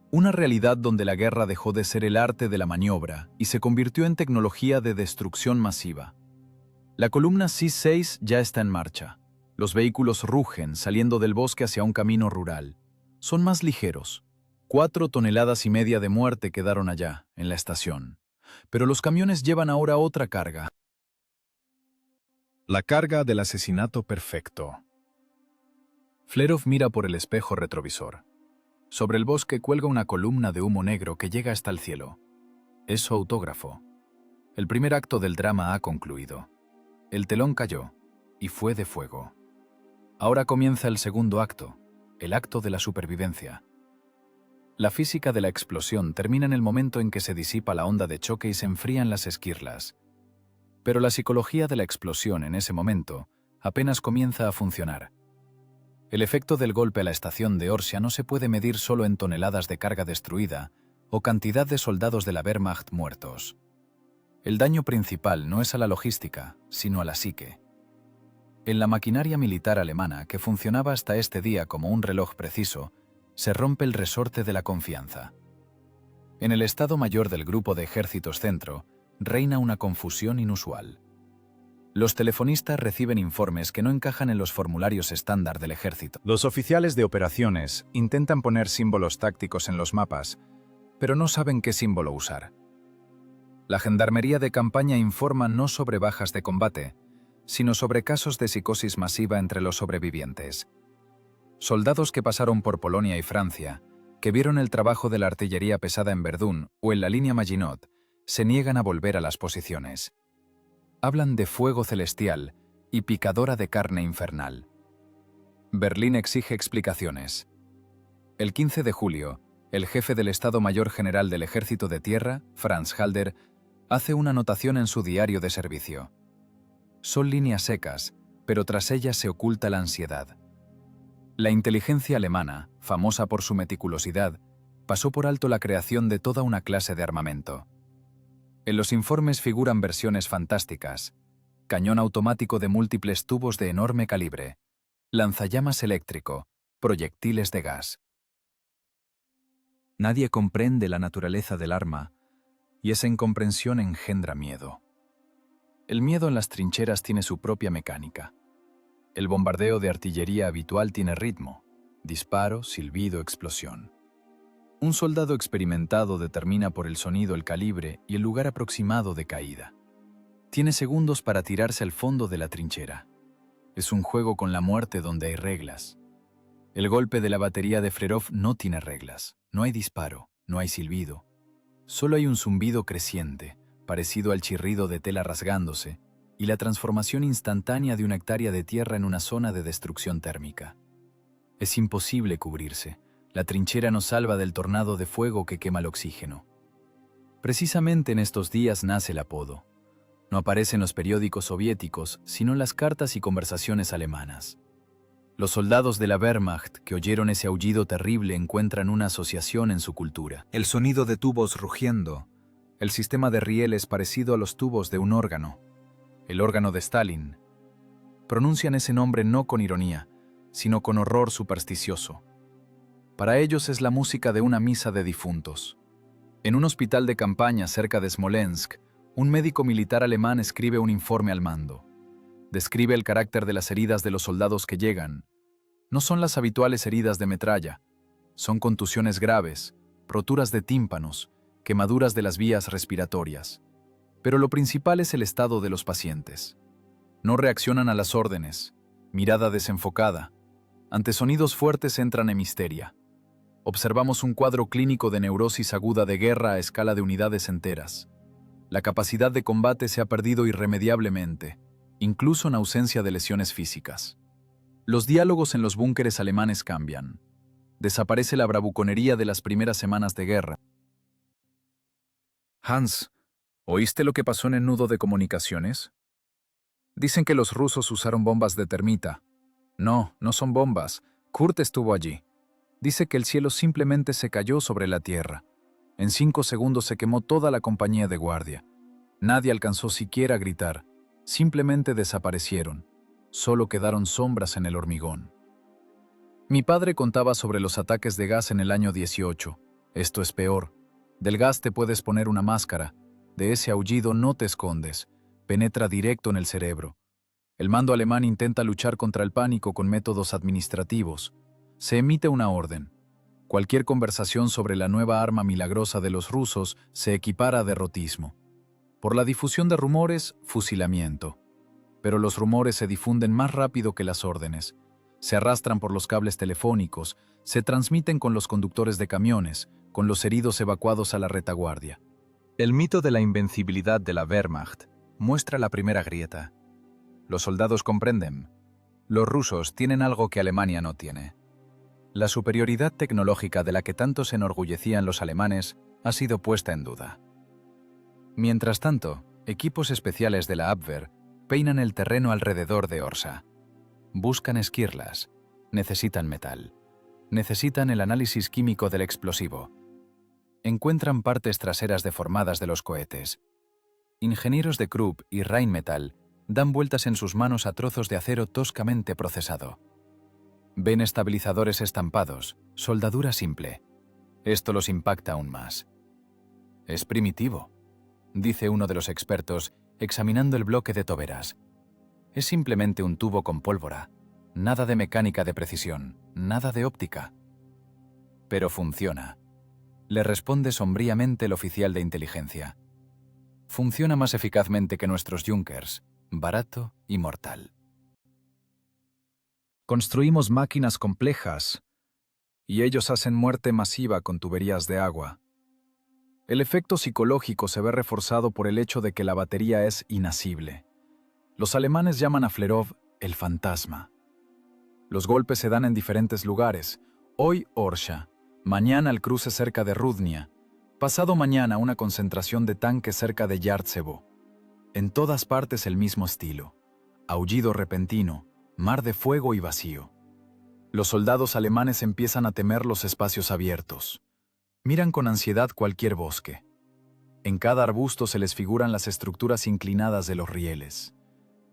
Una realidad donde la guerra dejó de ser el arte de la maniobra y se convirtió en tecnología de destrucción masiva. La columna C6 ya está en marcha. Los vehículos rugen saliendo del bosque hacia un camino rural. Son más ligeros. 4,5 toneladas de muerte quedaron allá, en la estación. Pero los camiones llevan ahora otra carga. La carga del asesinato perfecto. Flerov mira por el espejo retrovisor. Sobre el bosque cuelga una columna de humo negro que llega hasta el cielo. Es su autógrafo. El primer acto del drama ha concluido. El telón cayó, y fue de fuego. Ahora comienza el segundo acto, el acto de la supervivencia. La física de la explosión termina en el momento en que se disipa la onda de choque y se enfrían las esquirlas. Pero la psicología de la explosión en ese momento apenas comienza a funcionar. El efecto del golpe a la estación de Orsia no se puede medir solo en toneladas de carga destruida o cantidad de soldados de la Wehrmacht muertos. El daño principal no es a la logística, sino a la psique. En la maquinaria militar alemana, que funcionaba hasta este día como un reloj preciso, se rompe el resorte de la confianza. En el Estado Mayor del Grupo de Ejércitos Centro, reina una confusión inusual. Los telefonistas reciben informes que no encajan en los formularios estándar del ejército. Los oficiales de operaciones intentan poner símbolos tácticos en los mapas, pero no saben qué símbolo usar. La gendarmería de campaña informa no sobre bajas de combate, sino sobre casos de psicosis masiva entre los sobrevivientes. Soldados que pasaron por Polonia y Francia, que vieron el trabajo de la artillería pesada en Verdún o en la línea Maginot, se niegan a volver a las posiciones. Hablan de fuego celestial y picadora de carne infernal. Berlín exige explicaciones. El 15 de julio, el jefe del Estado Mayor General del Ejército de Tierra, Franz Halder, hace una anotación en su diario de servicio. Son líneas secas, pero tras ellas se oculta la ansiedad. La inteligencia alemana, famosa por su meticulosidad, pasó por alto la creación de toda una clase de armamento. En los informes figuran versiones fantásticas: cañón automático de múltiples tubos de enorme calibre, lanzallamas eléctrico, proyectiles de gas. Nadie comprende la naturaleza del arma, y esa incomprensión engendra miedo. El miedo en las trincheras tiene su propia mecánica. El bombardeo de artillería habitual tiene ritmo: disparo, silbido, explosión. Un soldado experimentado determina por el sonido el calibre y el lugar aproximado de caída. Tiene segundos para tirarse al fondo de la trinchera. Es un juego con la muerte donde hay reglas. El golpe de la batería de Flerov no tiene reglas. No hay disparo, no hay silbido. Solo hay un zumbido creciente, parecido al chirrido de tela rasgándose, y la transformación instantánea de una hectárea de tierra en una zona de destrucción térmica. Es imposible cubrirse. La trinchera nos salva del tornado de fuego que quema el oxígeno. Precisamente en estos días nace el apodo. No aparece en los periódicos soviéticos, sino en las cartas y conversaciones alemanas. Los soldados de la Wehrmacht que oyeron ese aullido terrible encuentran una asociación en su cultura. El sonido de tubos rugiendo, el sistema de rieles parecido a los tubos de un órgano, el órgano de Stalin. Pronuncian ese nombre no con ironía, sino con horror supersticioso. Para ellos es la música de una misa de difuntos. En un hospital de campaña cerca de Smolensk, un médico militar alemán escribe un informe al mando. Describe el carácter de las heridas de los soldados que llegan. No son las habituales heridas de metralla, son contusiones graves, roturas de tímpanos quemaduras de las vías respiratorias. Pero lo principal es el estado de los pacientes. No reaccionan a las órdenes, mirada desenfocada. Ante sonidos fuertes entran en histeria. Observamos un cuadro clínico de neurosis aguda de guerra a escala de unidades enteras. La capacidad de combate se ha perdido irremediablemente, incluso en ausencia de lesiones físicas. Los diálogos en los búnkeres alemanes cambian. Desaparece la bravuconería de las primeras semanas de guerra. Hans, ¿oíste lo que pasó en el nudo de comunicaciones? Dicen que los rusos usaron bombas de termita. No, no son bombas. Kurt estuvo allí. Dice que el cielo simplemente se cayó sobre la tierra. En 5 segundos se quemó toda la compañía de guardia. Nadie alcanzó siquiera a gritar. Simplemente desaparecieron. Solo quedaron sombras en el hormigón. Mi padre contaba sobre los ataques de gas en el año 18. Esto es peor. Del gas te puedes poner una máscara. De ese aullido no te escondes. Penetra directo en el cerebro. El mando alemán intenta luchar contra el pánico con métodos administrativos. Se emite una orden. Cualquier conversación sobre la nueva arma milagrosa de los rusos se equipara a derrotismo. Por la difusión de rumores, fusilamiento. Pero los rumores se difunden más rápido que las órdenes. Se arrastran por los cables telefónicos, se transmiten con los conductores de camiones, con los heridos evacuados a la retaguardia. El mito de la invencibilidad de la Wehrmacht muestra la primera grieta. Los soldados comprenden. Los rusos tienen algo que Alemania no tiene. La superioridad tecnológica de la que tanto se enorgullecían los alemanes ha sido puesta en duda. Mientras tanto, equipos especiales de la Abwehr peinan el terreno alrededor de Orsa. Buscan esquirlas, necesitan metal, necesitan el análisis químico del explosivo. Encuentran partes traseras deformadas de los cohetes. Ingenieros de Krupp y Rheinmetall dan vueltas en sus manos a trozos de acero toscamente procesado. Ven estabilizadores estampados, soldadura simple. Esto los impacta aún más. Es primitivo, dice uno de los expertos, examinando el bloque de toberas. Es simplemente un tubo con pólvora. Nada de mecánica de precisión, nada de óptica. Pero funciona. Le responde sombríamente el oficial de inteligencia. Funciona más eficazmente que nuestros Junkers, barato y mortal. Construimos máquinas complejas, y ellos hacen muerte masiva con tuberías de agua. El efecto psicológico se ve reforzado por el hecho de que la batería es inasible. Los alemanes llaman a Flerov el fantasma. Los golpes se dan en diferentes lugares. Hoy Orsha, mañana el cruce cerca de Rudnia, pasado mañana una concentración de tanques cerca de Yartsevo. En todas partes el mismo estilo. Aullido repentino, mar de fuego y vacío. Los soldados alemanes empiezan a temer los espacios abiertos. Miran con ansiedad cualquier bosque. En cada arbusto se les figuran las estructuras inclinadas de los rieles.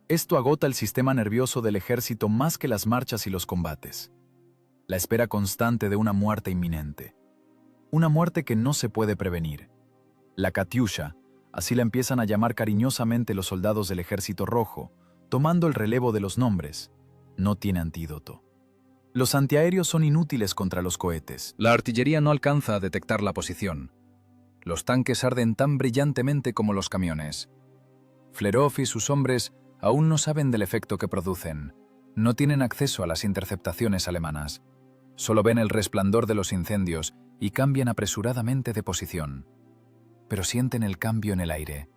Esto agota el sistema nervioso del ejército más que las marchas y los combates. La espera constante de una muerte inminente. Una muerte que no se puede prevenir. La Katyusha, así la empiezan a llamar cariñosamente los soldados del Ejército Rojo, tomando el relevo de los nombres, no tiene antídoto. Los antiaéreos son inútiles contra los cohetes. La artillería no alcanza a detectar la posición. Los tanques arden tan brillantemente como los camiones. Flerov y sus hombres aún no saben del efecto que producen. No tienen acceso a las interceptaciones alemanas. Solo ven el resplandor de los incendios y cambian apresuradamente de posición. Pero sienten el cambio en el aire.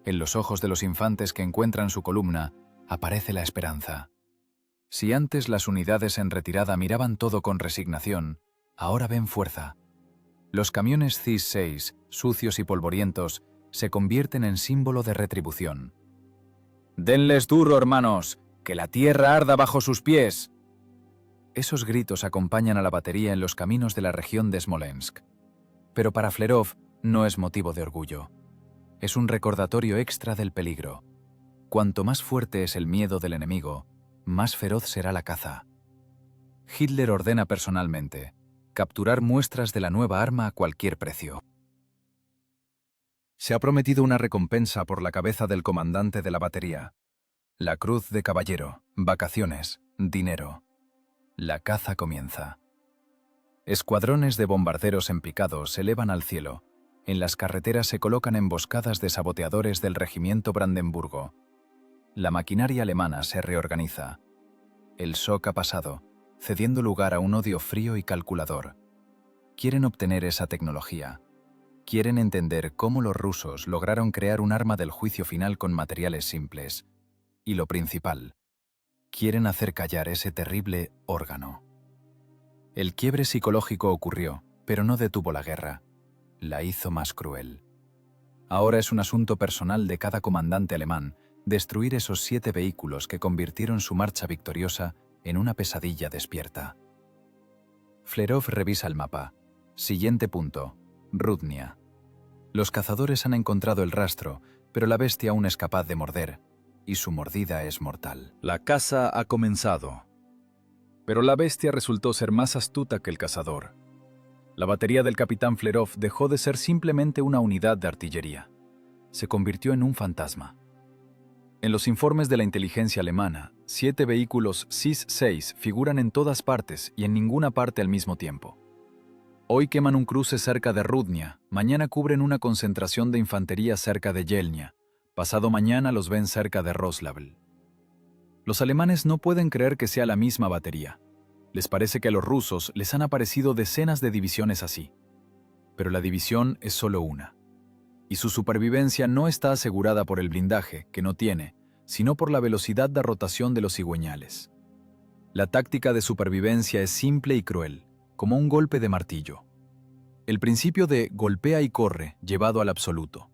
En los ojos de los infantes que encuentran su columna, aparece la esperanza. Si antes las unidades en retirada miraban todo con resignación, ahora ven fuerza. Los camiones CIS-6, sucios y polvorientos, se convierten en símbolo de retribución. «¡Denles duro, hermanos! ¡Que la tierra arda bajo sus pies!» Esos gritos acompañan a la batería en los caminos de la región de Smolensk. Pero para Flerov no es motivo de orgullo. Es un recordatorio extra del peligro. Cuanto más fuerte es el miedo del enemigo, más feroz será la caza. Hitler ordena personalmente capturar muestras de la nueva arma a cualquier precio. Se ha prometido una recompensa por la cabeza del comandante de la batería. La cruz de caballero, vacaciones, dinero. La caza comienza. Escuadrones de bombarderos en picado se elevan al cielo. En las carreteras se colocan emboscadas de saboteadores del regimiento Brandenburgo. La maquinaria alemana se reorganiza. El shock ha pasado, cediendo lugar a un odio frío y calculador. Quieren obtener esa tecnología. Quieren entender cómo los rusos lograron crear un arma del juicio final con materiales simples. Y lo principal, quieren hacer callar ese terrible órgano. El quiebre psicológico ocurrió, pero no detuvo la guerra. La hizo más cruel. Ahora es un asunto personal de cada comandante alemán destruir esos 7 vehículos que convirtieron su marcha victoriosa en una pesadilla despierta. Flerov revisa el mapa. Siguiente punto. Rudnia. Los cazadores han encontrado el rastro, pero la bestia aún es capaz de morder, y su mordida es mortal. La caza ha comenzado. Pero la bestia resultó ser más astuta que el cazador. La batería del capitán Flerov dejó de ser simplemente una unidad de artillería. Se convirtió en un fantasma. En los informes de la inteligencia alemana, 7 vehículos SIS-6 figuran en todas partes y en ninguna parte al mismo tiempo. Hoy queman un cruce cerca de Rudnia, mañana cubren una concentración de infantería cerca de Yelnya, pasado mañana los ven cerca de Roslavl. Los alemanes no pueden creer que sea la misma batería. Les parece que a los rusos les han aparecido decenas de divisiones así. Pero la división es solo una. Y su supervivencia no está asegurada por el blindaje, que no tiene, sino por la velocidad de rotación de los cigüeñales. La táctica de supervivencia es simple y cruel, como un golpe de martillo. El principio de golpea y corre llevado al absoluto.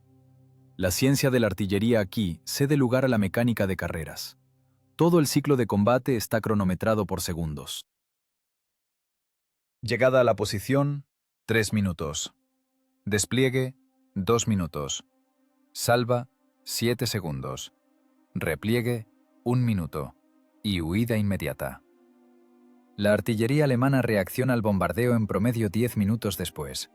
La ciencia de la artillería aquí cede lugar a la mecánica de carreras. Todo el ciclo de combate está cronometrado por segundos. Llegada a la posición, 3 minutos. Despliegue, 2 minutos. Salva, 7 segundos. Repliegue, 1 minuto. Y huida inmediata. La artillería alemana reacciona al bombardeo en promedio 10 minutos después.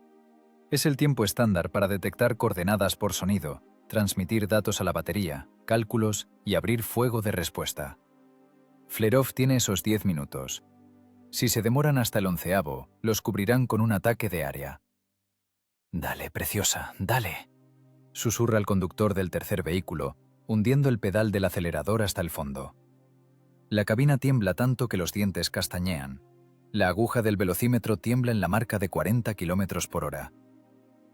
Es el tiempo estándar para detectar coordenadas por sonido, transmitir datos a la batería, cálculos y abrir fuego de respuesta. Flerov tiene esos 10 minutos. Si se demoran hasta el 11º, los cubrirán con un ataque de área. «Dale, preciosa, dale», susurra el conductor del tercer vehículo, hundiendo el pedal del acelerador hasta el fondo. La cabina tiembla tanto que los dientes castañean. La aguja del velocímetro tiembla en la marca de 40 km por hora.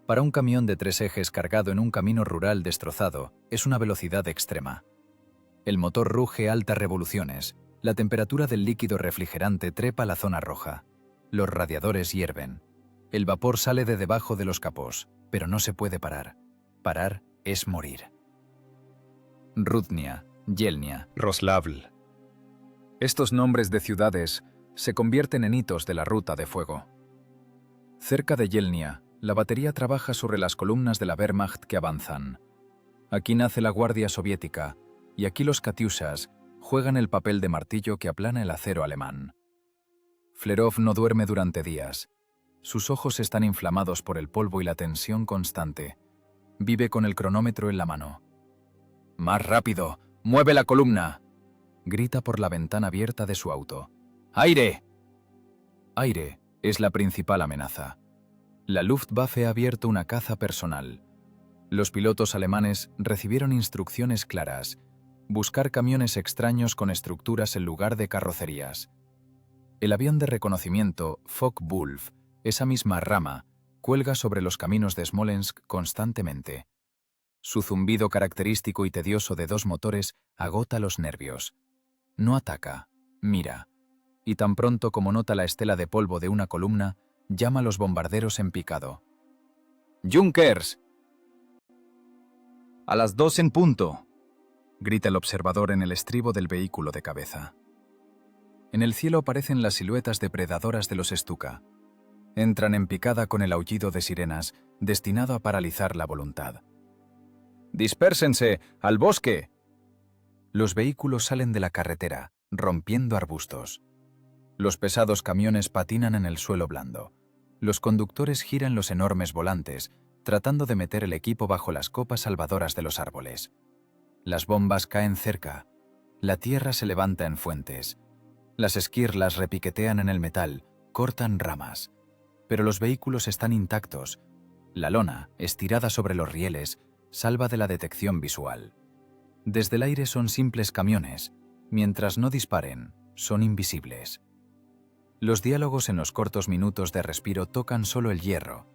Para un camión de 3 ejes cargado en un camino rural destrozado, es una velocidad extrema. El motor ruge a altas revoluciones, la temperatura del líquido refrigerante trepa la zona roja. Los radiadores hierven. El vapor sale de debajo de los capós, pero no se puede parar. Parar es morir. Rudnia, Yelnya, Roslavl. Estos nombres de ciudades se convierten en hitos de la ruta de fuego. Cerca de Yelnya, la batería trabaja sobre las columnas de la Wehrmacht que avanzan. Aquí nace la Guardia Soviética, y aquí los Katyushas juegan el papel de martillo que aplana el acero alemán. Flerov no duerme durante días. Sus ojos están inflamados por el polvo y la tensión constante. Vive con el cronómetro en la mano. «¡Más rápido! ¡Mueve la columna!», grita por la ventana abierta de su auto. «¡Aire!». Aire es la principal amenaza. La Luftwaffe ha abierto una caza personal. Los pilotos alemanes recibieron instrucciones claras: buscar camiones extraños con estructuras en lugar de carrocerías. El avión de reconocimiento Focke-Wulf, esa misma rama, cuelga sobre los caminos de Smolensk constantemente. Su zumbido característico y tedioso de 2 motores agota los nervios. No ataca, mira, y tan pronto como nota la estela de polvo de una columna, llama a los bombarderos en picado. «¡Junkers!». «A las 2 en punto», grita el observador en el estribo del vehículo de cabeza. En el cielo aparecen las siluetas depredadoras de los Stuka. Entran en picada con el aullido de sirenas, destinado a paralizar la voluntad. «¡Dispérsense! ¡Al bosque!». Los vehículos salen de la carretera, rompiendo arbustos. Los pesados camiones patinan en el suelo blando. Los conductores giran los enormes volantes, tratando de meter el equipo bajo las copas salvadoras de los árboles. Las bombas caen cerca. La tierra se levanta en fuentes. Las esquirlas repiquetean en el metal, cortan ramas. Pero los vehículos están intactos. La lona, estirada sobre los rieles, salva de la detección visual. Desde el aire son simples camiones, mientras no disparen, son invisibles. Los diálogos en los cortos minutos de respiro tocan solo el hierro.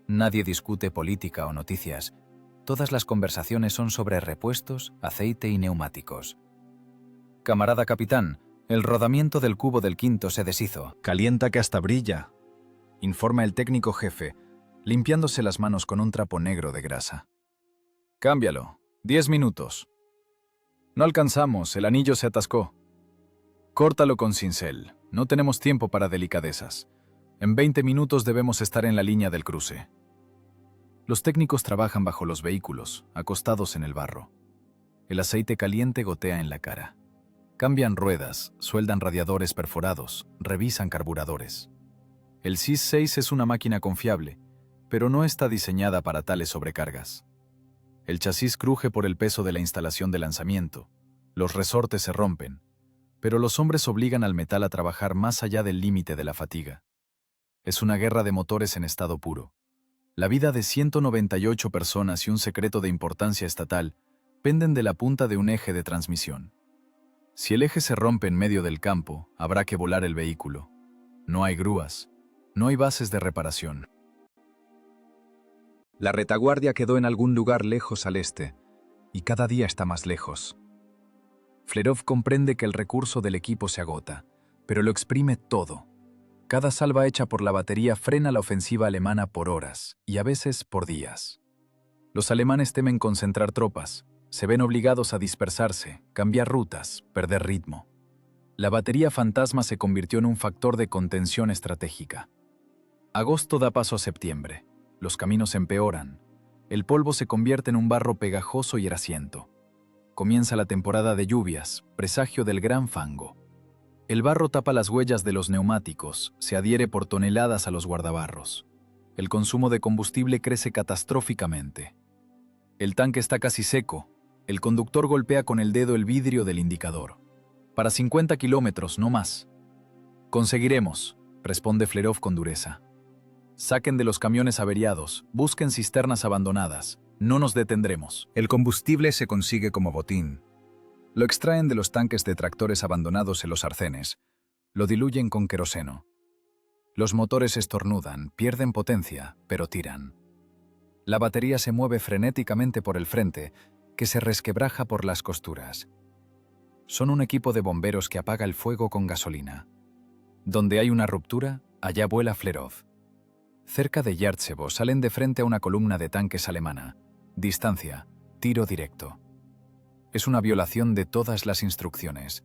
Nadie discute política o noticias. Todas las conversaciones son sobre repuestos, aceite y neumáticos. Camarada capitán, el rodamiento del cubo del quinto se deshizo. Calienta que hasta brilla, informa el técnico jefe, limpiándose las manos con un trapo negro de grasa. Cámbialo. 10 minutos. No alcanzamos, el anillo se atascó. Córtalo con cincel. No tenemos tiempo para delicadezas. En 20 minutos debemos estar en la línea del cruce. Los técnicos trabajan bajo los vehículos, acostados en el barro. El aceite caliente gotea en la cara. Cambian ruedas, sueldan radiadores perforados, revisan carburadores. El SIS-6 es una máquina confiable, pero no está diseñada para tales sobrecargas. El chasis cruje por el peso de la instalación de lanzamiento. Los resortes se rompen, pero los hombres obligan al metal a trabajar más allá del límite de la fatiga. Es una guerra de motores en estado puro. La vida de 198 personas y un secreto de importancia estatal penden de la punta de un eje de transmisión. Si el eje se rompe en medio del campo, habrá que volar el vehículo. No hay grúas, no hay bases de reparación. La retaguardia quedó en algún lugar lejos al este, y cada día está más lejos. Flerov comprende que el recurso del equipo se agota, pero lo exprime todo. Cada salva hecha por la batería frena la ofensiva alemana por horas, y a veces por días. Los alemanes temen concentrar tropas, se ven obligados a dispersarse, cambiar rutas, perder ritmo. La batería fantasma se convirtió en un factor de contención estratégica. Agosto da paso a septiembre. Los caminos empeoran. El polvo se convierte en un barro pegajoso y grasiento. Comienza la temporada de lluvias, presagio del gran fango. El barro tapa las huellas de los neumáticos, se adhiere por toneladas a los guardabarros. El consumo de combustible crece catastróficamente. El tanque está casi seco. El conductor golpea con el dedo el vidrio del indicador. Para 50 kilómetros, no más. Conseguiremos, responde Flerov con dureza. Saquen de los camiones averiados, busquen cisternas abandonadas. No nos detendremos. El combustible se consigue como botín. Lo extraen de los tanques de tractores abandonados en los arcenes. Lo diluyen con queroseno. Los motores estornudan, pierden potencia, pero tiran. La batería se mueve frenéticamente por el frente, que se resquebraja por las costuras. Son un equipo de bomberos que apaga el fuego con gasolina. Donde hay una ruptura, allá vuela Flerov. Cerca de Yartsevo salen de frente a una columna de tanques alemana. Distancia, tiro directo. Es una violación de todas las instrucciones.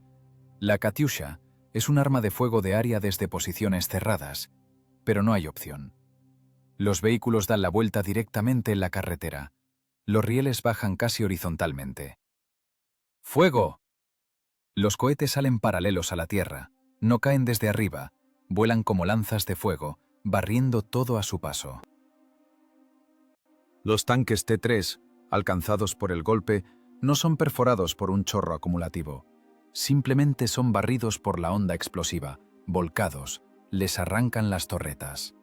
La Katyusha es un arma de fuego de área desde posiciones cerradas, pero no hay opción. Los vehículos dan la vuelta directamente en la carretera. Los rieles bajan casi horizontalmente. ¡Fuego! Los cohetes salen paralelos a la tierra, no caen desde arriba, vuelan como lanzas de fuego, barriendo todo a su paso. Los tanques T-3, alcanzados por el golpe, no son perforados por un chorro acumulativo. Simplemente son barridos por la onda explosiva, volcados, les arrancan las torretas.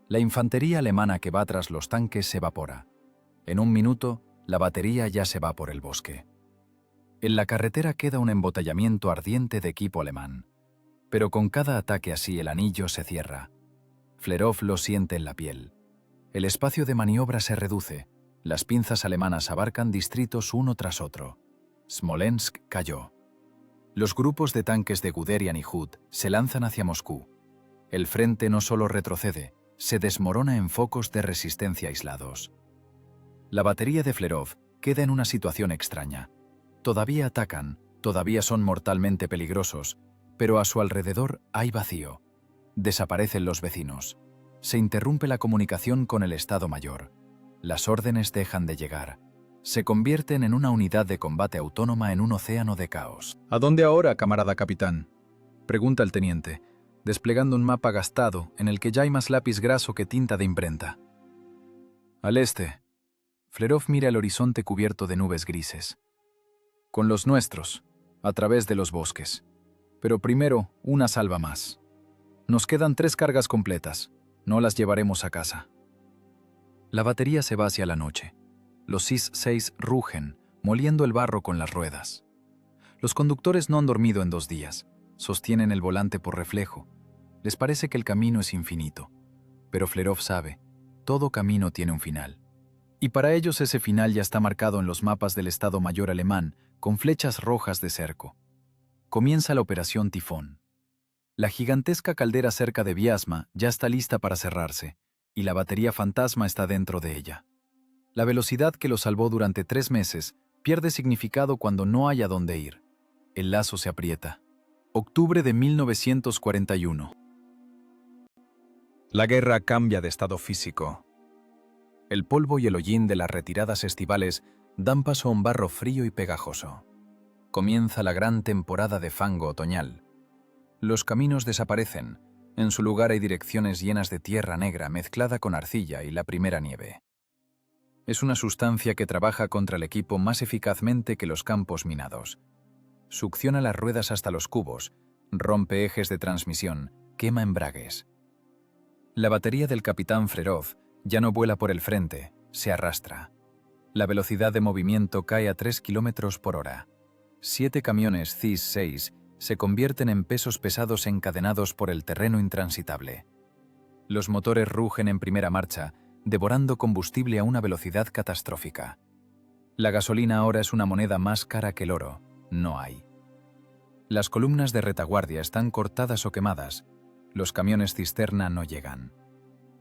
La infantería alemana que va tras los tanques se evapora. En un minuto, la batería ya se va por el bosque. En la carretera queda un embotellamiento ardiente de equipo alemán. Pero con cada ataque así el anillo se cierra. Flerov lo siente en la piel. El espacio de maniobra se reduce. Las pinzas alemanas abarcan distritos uno tras otro. Smolensk cayó. Los grupos de tanques de Guderian y Hood se lanzan hacia Moscú. El frente no solo retrocede, se desmorona en focos de resistencia aislados. La batería de Flerov queda en una situación extraña. Todavía atacan, todavía son mortalmente peligrosos, pero a su alrededor hay vacío. Desaparecen los vecinos. Se interrumpe la comunicación con el Estado Mayor. Las órdenes dejan de llegar. Se convierten en una unidad de combate autónoma en un océano de caos. ¿A dónde ahora, camarada capitán?, pregunta el teniente, desplegando un mapa gastado en el que ya hay más lápiz graso que tinta de imprenta. Al este. Flerov mira el horizonte cubierto de nubes grises. Con los nuestros, a través de los bosques. Pero primero, una salva más. Nos quedan 3 cargas completas. No las llevaremos a casa. La batería se va hacia la noche. Los SIS-6 rugen, moliendo el barro con las ruedas. Los conductores no han dormido en 2 días. Sostienen el volante por reflejo. Les parece que el camino es infinito. Pero Flerov sabe, todo camino tiene un final. Y para ellos ese final ya está marcado en los mapas del Estado Mayor alemán, con flechas rojas de cerco. Comienza la Operación Tifón. La gigantesca caldera cerca de Viasma ya está lista para cerrarse, y la batería fantasma está dentro de ella. La velocidad que lo salvó durante 3 meses pierde significado cuando no hay a dónde ir. El lazo se aprieta. Octubre de 1941. La guerra cambia de estado físico. El polvo y el hollín de las retiradas estivales dan paso a un barro frío y pegajoso. Comienza la gran temporada de fango otoñal. Los caminos desaparecen. En su lugar hay direcciones llenas de tierra negra mezclada con arcilla y la primera nieve. Es una sustancia que trabaja contra el equipo más eficazmente que los campos minados. Succiona las ruedas hasta los cubos, rompe ejes de transmisión, quema embragues. La batería del capitán Flerov ya no vuela por el frente, se arrastra. La velocidad de movimiento cae a 3 km por hora. 7 camiones CIS-6 se convierten en pesos pesados encadenados por el terreno intransitable. Los motores rugen en primera marcha, devorando combustible a una velocidad catastrófica. La gasolina ahora es una moneda más cara que el oro. No hay. Las columnas de retaguardia están cortadas o quemadas. Los camiones cisterna no llegan.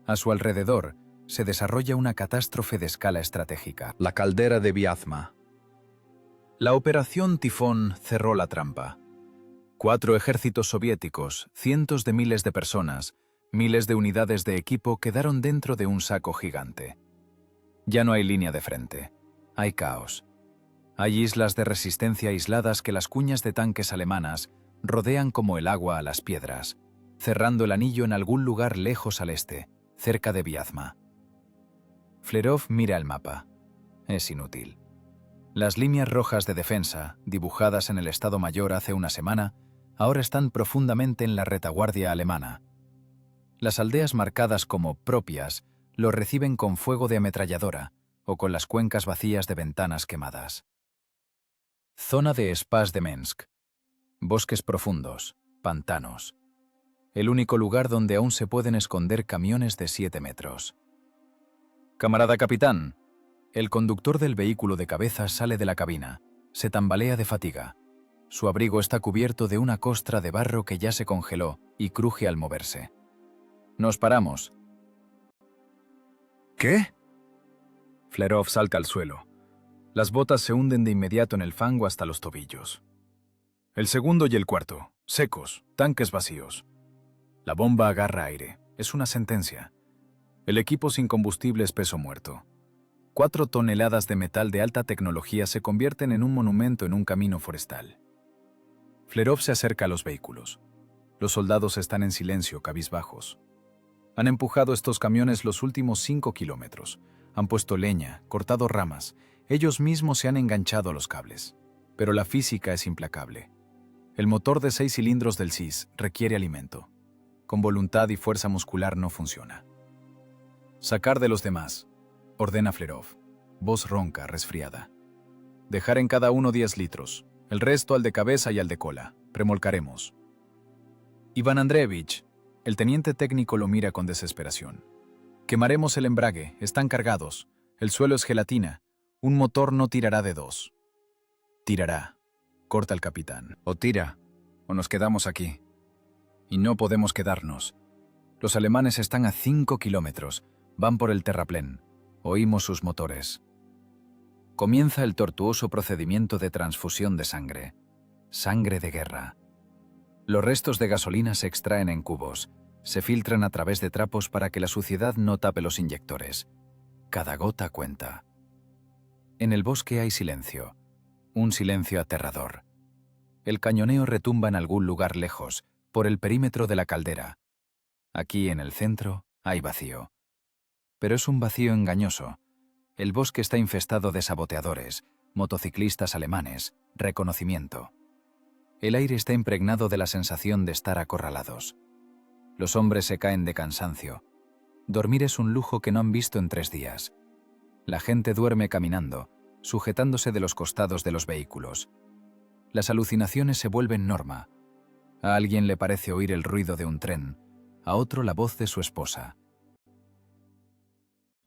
A su alrededor se desarrolla una catástrofe de escala estratégica. La caldera de Viazma. La Operación Tifón cerró la trampa. 4 ejércitos soviéticos, cientos de miles de personas, miles de unidades de equipo quedaron dentro de un saco gigante. Ya no hay línea de frente. Hay caos. Hay islas de resistencia aisladas que las cuñas de tanques alemanas rodean como el agua a las piedras, cerrando el anillo en algún lugar lejos al este, cerca de Viazma. Flerov mira el mapa. Es inútil. Las líneas rojas de defensa, dibujadas en el Estado Mayor hace una semana, ahora están profundamente en la retaguardia alemana. Las aldeas marcadas como propias lo reciben con fuego de ametralladora o con las cuencas vacías de ventanas quemadas. Zona de Spas de Mensk. Bosques profundos, pantanos. El único lugar donde aún se pueden esconder camiones de 7 metros. «Camarada capitán». El conductor del vehículo de cabeza sale de la cabina. Se tambalea de fatiga. Su abrigo está cubierto de una costra de barro que ya se congeló y cruje al moverse. «Nos paramos». «¿Qué?». Flerov salta al suelo. Las botas se hunden de inmediato en el fango hasta los tobillos. El segundo y el cuarto, secos, tanques vacíos. La bomba agarra aire. Es una sentencia. El equipo sin combustible es peso muerto. 4 toneladas de metal de alta tecnología se convierten en un monumento en un camino forestal. Flerov se acerca a los vehículos. Los soldados están en silencio, cabizbajos. Han empujado estos camiones los últimos 5 kilómetros. Han puesto leña, cortado ramas. Ellos mismos se han enganchado a los cables. Pero la física es implacable. El motor de 6 cilindros del SIS requiere alimento. Con voluntad y fuerza muscular no funciona. «Sacar de los demás», ordena Flerov. Voz ronca, resfriada. «Dejar en cada uno 10 litros. El resto al de cabeza y al de cola. Premolcaremos». «Iván Andreevich», el teniente técnico lo mira con desesperación. «Quemaremos el embrague. Están cargados. El suelo es gelatina. Un motor no tirará de 2». «Tirará», corta el capitán. «O tira, o nos quedamos aquí». Y no podemos quedarnos. Los alemanes están a 5 kilómetros. Van por el terraplén. Oímos sus motores. Comienza el tortuoso procedimiento de transfusión de sangre. Sangre de guerra. Los restos de gasolina se extraen en cubos. Se filtran a través de trapos para que la suciedad no tape los inyectores. Cada gota cuenta. En el bosque hay silencio. Un silencio aterrador. El cañoneo retumba en algún lugar lejos, por el perímetro de la caldera. Aquí, en el centro, hay vacío. Pero es un vacío engañoso. El bosque está infestado de saboteadores, motociclistas alemanes, reconocimiento. El aire está impregnado de la sensación de estar acorralados. Los hombres se caen de cansancio. Dormir es un lujo que no han visto en 3 días. La gente duerme caminando, sujetándose de los costados de los vehículos. Las alucinaciones se vuelven norma. A alguien le parece oír el ruido de un tren, a otro la voz de su esposa.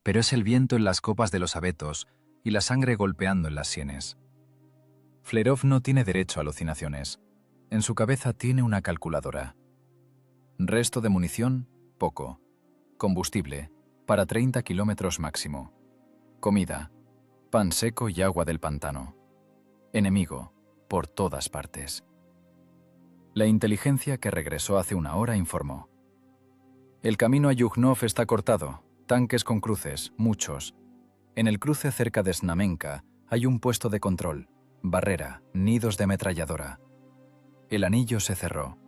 Pero es el viento en las copas de los abetos y la sangre golpeando en las sienes. Flerov no tiene derecho a alucinaciones. En su cabeza tiene una calculadora. Resto de munición, poco. Combustible, para 30 kilómetros máximo. Comida, pan seco y agua del pantano. Enemigo, por todas partes. La inteligencia que regresó hace 1 hora informó. El camino a Yukhnov está cortado, tanques con cruces, muchos. En el cruce cerca de Snamenka hay un puesto de control, barrera, nidos de ametralladora. El anillo se cerró.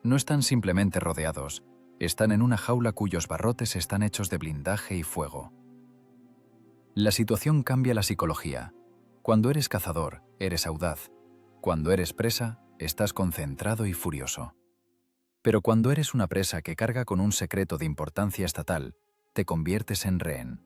No están simplemente rodeados, están en una jaula cuyos barrotes están hechos de blindaje y fuego. La situación cambia la psicología. Cuando eres cazador, eres audaz. Cuando eres presa, estás concentrado y furioso. Pero cuando eres una presa que carga con un secreto de importancia estatal, te conviertes en rehén.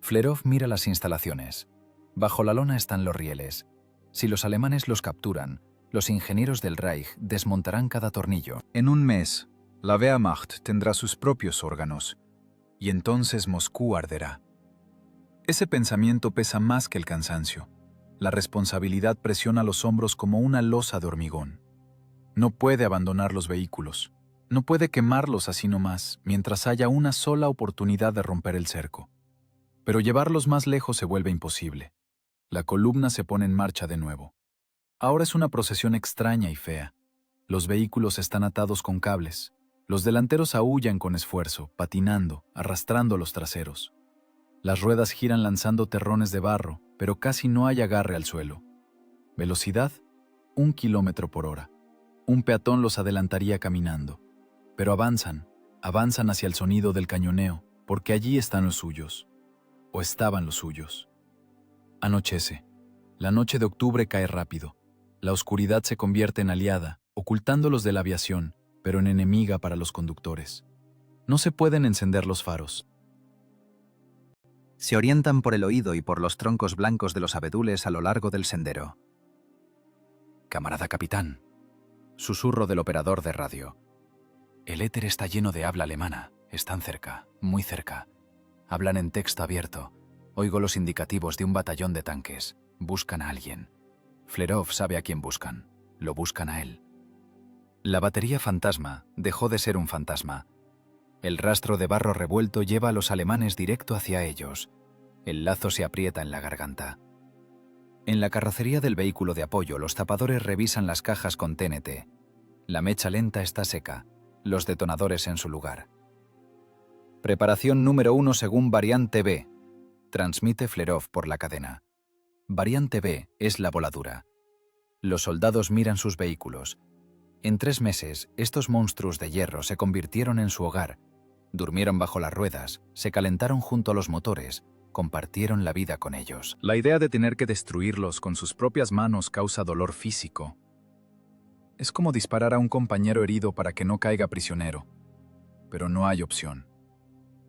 Flerov mira las instalaciones. Bajo la lona están los rieles. Si los alemanes los capturan, los ingenieros del Reich desmontarán cada tornillo. En un mes, la Wehrmacht tendrá sus propios órganos, y entonces Moscú arderá. Ese pensamiento pesa más que el cansancio. La responsabilidad presiona los hombros como una losa de hormigón. No puede abandonar los vehículos. No puede quemarlos así nomás, mientras haya una sola oportunidad de romper el cerco. Pero llevarlos más lejos se vuelve imposible. La columna se pone en marcha de nuevo. Ahora es una procesión extraña y fea. Los vehículos están atados con cables. Los delanteros aúllan con esfuerzo, patinando, arrastrando los traseros. Las ruedas giran lanzando terrones de barro, pero casi no hay agarre al suelo. Velocidad, 1 kilómetro por hora. Un peatón los adelantaría caminando. Pero avanzan hacia el sonido del cañoneo, porque allí están los suyos. O estaban los suyos. Anochece. La noche de octubre cae rápido. La oscuridad se convierte en aliada, ocultándolos de la aviación, pero en enemiga para los conductores. No se pueden encender los faros. Se orientan por el oído y por los troncos blancos de los abedules a lo largo del sendero. «Camarada capitán», susurro del operador de radio. «El éter está lleno de habla alemana. Están cerca, muy cerca. Hablan en texto abierto. Oigo los indicativos de un batallón de tanques. Buscan a alguien. Flerov sabe a quién buscan. Lo buscan a él». La batería fantasma dejó de ser un fantasma. El rastro de barro revuelto lleva a los alemanes directo hacia ellos. El lazo se aprieta en la garganta. En la carrocería del vehículo de apoyo, los tapadores revisan las cajas con TNT. La mecha lenta está seca, los detonadores en su lugar. Preparación número 1 según variante B, transmite Flerov por la cadena. Variante B es la voladura. Los soldados miran sus vehículos. En 3 meses, estos monstruos de hierro se convirtieron en su hogar. Durmieron bajo las ruedas, se calentaron junto a los motores, compartieron la vida con ellos. La idea de tener que destruirlos con sus propias manos causa dolor físico. Es como disparar a un compañero herido para que no caiga prisionero. Pero no hay opción.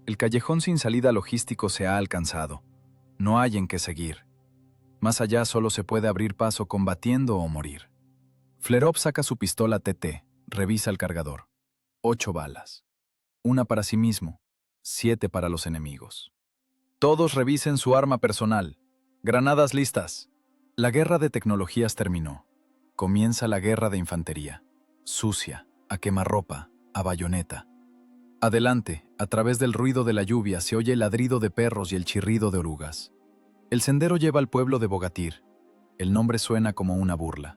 El callejón sin salida logístico se ha alcanzado. No hay en qué seguir. Más allá solo se puede abrir paso combatiendo o morir. Flerov saca su pistola TT, revisa el cargador. 8 balas. 1 para sí mismo, 7 para los enemigos. Todos revisen su arma personal. Granadas listas. La guerra de tecnologías terminó. Comienza la guerra de infantería. Sucia, a quemarropa, a bayoneta. Adelante, a través del ruido de la lluvia se oye el ladrido de perros y el chirrido de orugas. El sendero lleva al pueblo de Bogatir. El nombre suena como una burla.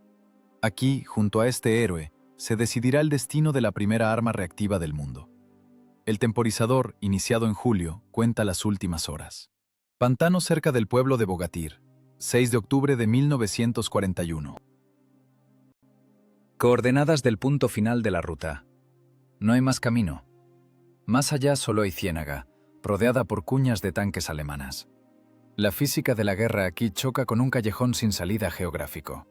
Aquí, junto a este héroe, se decidirá el destino de la primera arma reactiva del mundo. El temporizador, iniciado en julio, cuenta las últimas horas. Pantano cerca del pueblo de Bogatir, 6 de octubre de 1941. Coordenadas del punto final de la ruta. No hay más camino. Más allá solo hay ciénaga, rodeada por cuñas de tanques alemanas. La física de la guerra aquí choca con un callejón sin salida geográfico.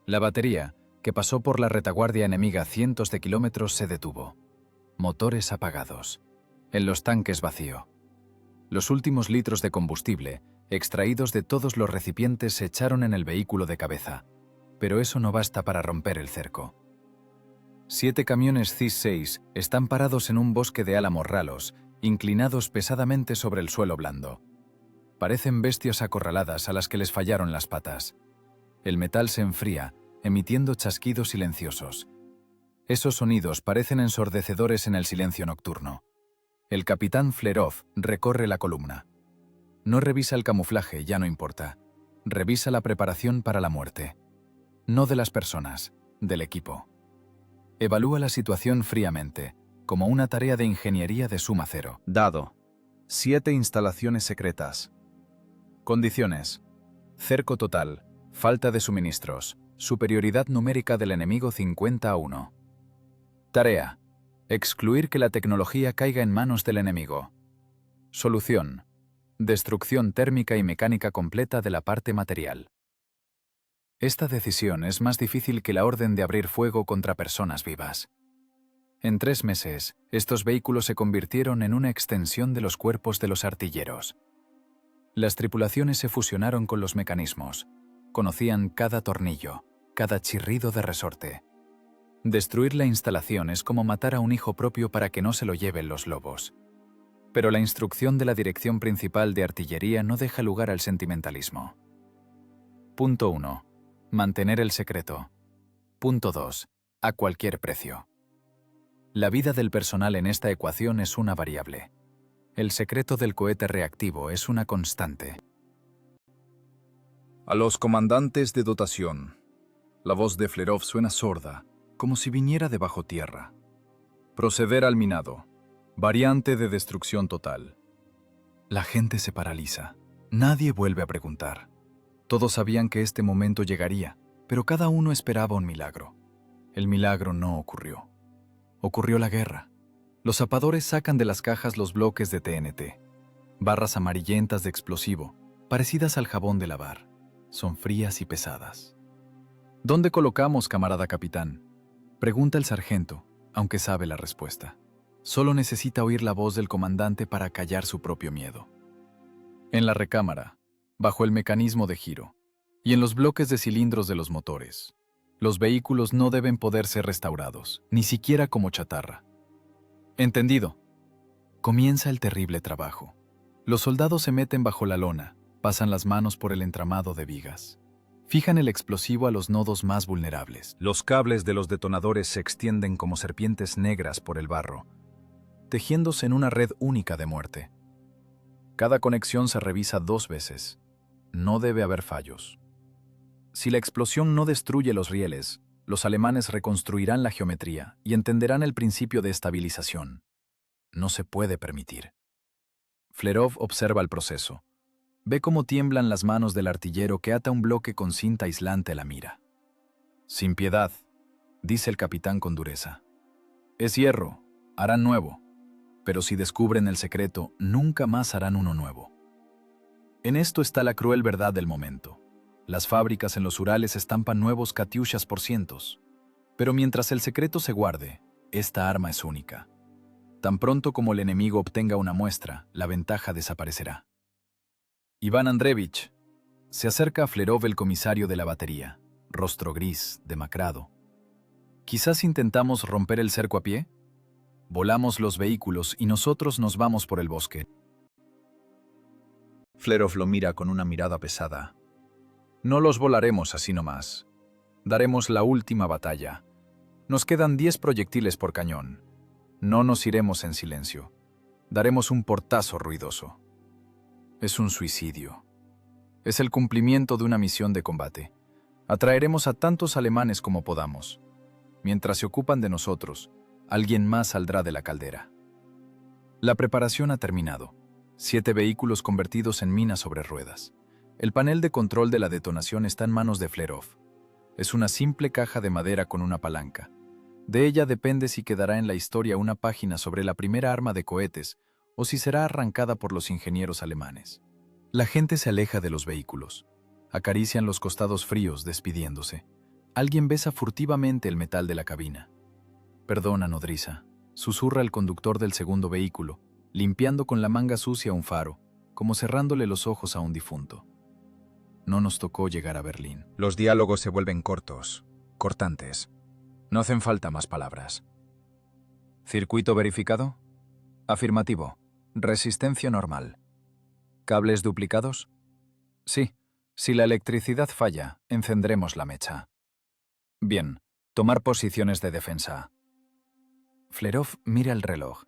La batería, que pasó por la retaguardia enemiga cientos de kilómetros, se detuvo. Motores apagados. En los tanques vacío. Los últimos litros de combustible, extraídos de todos los recipientes, se echaron en el vehículo de cabeza. Pero eso no basta para romper el cerco. 7 camiones CIS-6 están parados en un bosque de álamos ralos, inclinados pesadamente sobre el suelo blando. Parecen bestias acorraladas a las que les fallaron las patas. El metal se enfría, emitiendo chasquidos silenciosos. Esos sonidos parecen ensordecedores en el silencio nocturno. El capitán Flerov recorre la columna. No revisa el camuflaje, ya no importa. Revisa la preparación para la muerte. No de las personas, del equipo. Evalúa la situación fríamente, como una tarea de ingeniería de suma cero. Dado. 7 instalaciones secretas. Condiciones. Cerco total. Falta de suministros. Superioridad numérica del enemigo 50-1. Tarea. Excluir que la tecnología caiga en manos del enemigo. Solución. Destrucción térmica y mecánica completa de la parte material. Esta decisión es más difícil que la orden de abrir fuego contra personas vivas. En 3 meses, estos vehículos se convirtieron en una extensión de los cuerpos de los artilleros. Las tripulaciones se fusionaron con los mecanismos. Conocían cada tornillo, cada chirrido de resorte. Destruir la instalación es como matar a un hijo propio para que no se lo lleven los lobos. Pero la instrucción de la Dirección Principal de Artillería no deja lugar al sentimentalismo. Punto 1. Mantener el secreto. Punto 2. A cualquier precio. La vida del personal en esta ecuación es una variable. El secreto del cohete reactivo es una constante. A los comandantes de dotación. La voz de Flerov suena sorda, como si viniera de bajo tierra. Proceder al minado. Variante de destrucción total. La gente se paraliza. Nadie vuelve a preguntar. Todos sabían que este momento llegaría, pero cada uno esperaba un milagro. El milagro no ocurrió. Ocurrió la guerra. Los zapadores sacan de las cajas los bloques de TNT. Barras amarillentas de explosivo, parecidas al jabón de lavar. Son frías y pesadas. ¿Dónde colocamos, camarada capitán?, pregunta el sargento, aunque sabe la respuesta. Solo necesita oír la voz del comandante para callar su propio miedo. En la recámara, bajo el mecanismo de giro, y en los bloques de cilindros de los motores. Los vehículos no deben poder ser restaurados, ni siquiera como chatarra. Entendido. Comienza el terrible trabajo. Los soldados se meten bajo la lona, pasan las manos por el entramado de vigas. Fijan el explosivo a los nodos más vulnerables. Los cables de los detonadores se extienden como serpientes negras por el barro, tejiéndose en una red única de muerte. Cada conexión se revisa 2 veces. No debe haber fallos. Si la explosión no destruye los rieles, los alemanes reconstruirán la geometría y entenderán el principio de estabilización. No se puede permitir. Flerov observa el proceso. Ve cómo tiemblan las manos del artillero que ata un bloque con cinta aislante a la mira. Sin piedad, dice el capitán con dureza. Es hierro, harán nuevo. Pero si descubren el secreto, nunca más harán uno nuevo. En esto está la cruel verdad del momento. Las fábricas en los Urales estampan nuevos Katyushas por cientos. Pero mientras el secreto se guarde, esta arma es única. Tan pronto como el enemigo obtenga una muestra, la ventaja desaparecerá. Iván Andreevich. Se acerca a Flerov el comisario de la batería, rostro gris, demacrado. Quizás intentamos romper el cerco a pie. Volamos los vehículos y nosotros nos vamos por el bosque. Flerov lo mira con una mirada pesada. No los volaremos así nomás. Daremos la última batalla. Nos quedan 10 proyectiles por cañón. No nos iremos en silencio. Daremos un portazo ruidoso. Es un suicidio. Es el cumplimiento de una misión de combate. Atraeremos a tantos alemanes como podamos. Mientras se ocupan de nosotros, alguien más saldrá de la caldera. La preparación ha terminado. 7 vehículos convertidos en minas sobre ruedas. El panel de control de la detonación está en manos de Flerov. Es una simple caja de madera con una palanca. De ella depende si quedará en la historia una página sobre la primera arma de cohetes o si será arrancada por los ingenieros alemanes. La gente se aleja de los vehículos. Acarician los costados fríos, despidiéndose. Alguien besa furtivamente el metal de la cabina. Perdona, nodriza, susurra el conductor del segundo vehículo, limpiando con la manga sucia un faro, como cerrándole los ojos a un difunto. No nos tocó llegar a Berlín. Los diálogos se vuelven cortos, cortantes. No hacen falta más palabras. ¿Circuito verificado? Afirmativo. Resistencia normal. ¿Cables duplicados? Sí. Si la electricidad falla, encendremos la mecha. Bien. Tomar posiciones de defensa. Flerov mira el reloj.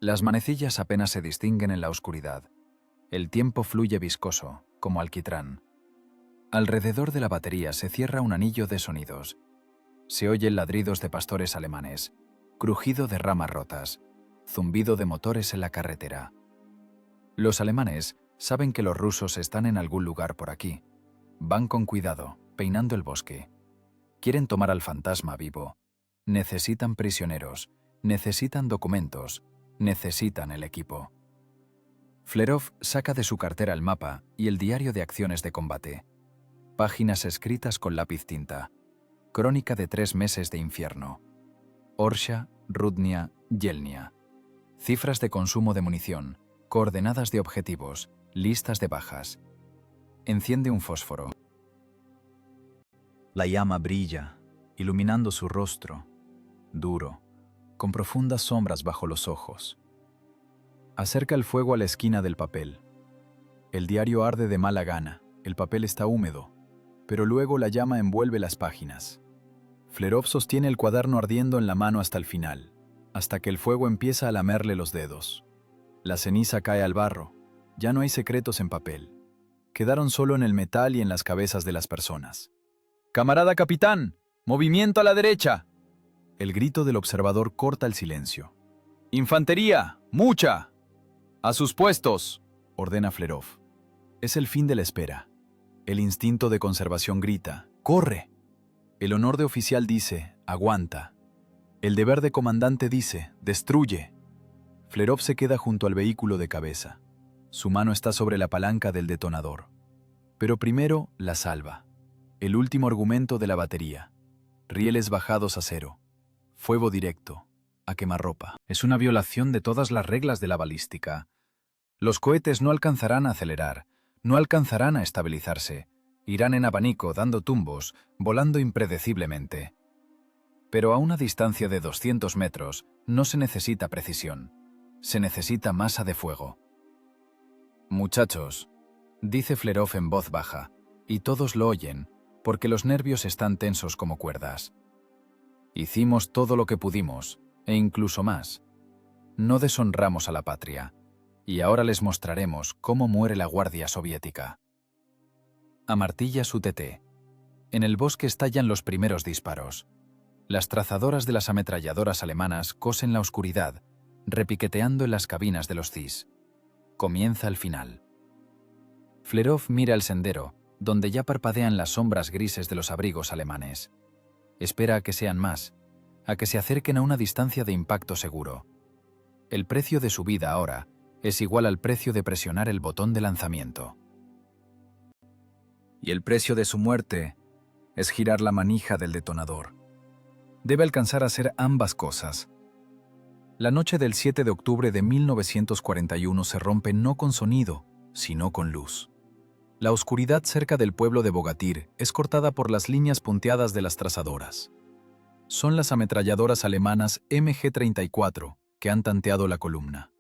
Las manecillas apenas se distinguen en la oscuridad. El tiempo fluye viscoso, como alquitrán. Alrededor de la batería se cierra un anillo de sonidos. Se oyen ladridos de pastores alemanes, crujido de ramas rotas, zumbido de motores en la carretera. Los alemanes saben que los rusos están en algún lugar por aquí. Van con cuidado, peinando el bosque. Quieren tomar al fantasma vivo. Necesitan prisioneros, necesitan documentos, necesitan el equipo. Flerov saca de su cartera el mapa y el diario de acciones de combate. Páginas escritas con lápiz tinta. Crónica de 3 meses de infierno. Orsha, Rudnia, Yelnia. Cifras de consumo de munición, coordenadas de objetivos, listas de bajas. Enciende un fósforo. La llama brilla, iluminando su rostro, duro, con profundas sombras bajo los ojos. Acerca el fuego a la esquina del papel. El diario arde de mala gana, el papel está húmedo, pero luego la llama envuelve las páginas. Flerov sostiene el cuaderno ardiendo en la mano hasta el final, hasta que el fuego empieza a lamerle los dedos. La ceniza cae al barro, ya no hay secretos en papel. Quedaron solo en el metal y en las cabezas de las personas. ¡Camarada capitán! ¡Movimiento a la derecha! El grito del observador corta el silencio. ¡Infantería! ¡Mucha! ¡A sus puestos!, ordena Flerov. Es el fin de la espera. El instinto de conservación grita, ¡corre! El honor de oficial dice, ¡aguanta! El deber de comandante dice, ¡destruye! Flerov se queda junto al vehículo de cabeza. Su mano está sobre la palanca del detonador. Pero primero la salva. El último argumento de la batería. Rieles bajados a cero. Fuego directo. A quemarropa. Es una violación de todas las reglas de la balística. Los cohetes no alcanzarán a acelerar, no alcanzarán a estabilizarse. Irán en abanico, dando tumbos, volando impredeciblemente. Pero a una distancia de 200 metros no se necesita precisión. Se necesita masa de fuego. Muchachos, dice Flerov en voz baja, y todos lo oyen, porque los nervios están tensos como cuerdas. Hicimos todo lo que pudimos, e incluso más. No deshonramos a la patria, y ahora les mostraremos cómo muere la Guardia Soviética. Amartilla su TT. En el bosque estallan los primeros disparos. Las trazadoras de las ametralladoras alemanas cosen la oscuridad, repiqueteando en las cabinas de los CIS. Comienza el final. Flerov mira el sendero, donde ya parpadean las sombras grises de los abrigos alemanes. Espera a que sean más, a que se acerquen a una distancia de impacto seguro. El precio de su vida ahora es igual al precio de presionar el botón de lanzamiento. Y el precio de su muerte es girar la manija del detonador. Debe alcanzar a hacer ambas cosas. La noche del 7 de octubre de 1941 se rompe no con sonido, sino con luz. La oscuridad cerca del pueblo de Bogatyr es cortada por las líneas punteadas de las trazadoras. Son las ametralladoras alemanas MG-34 que han tanteado la columna.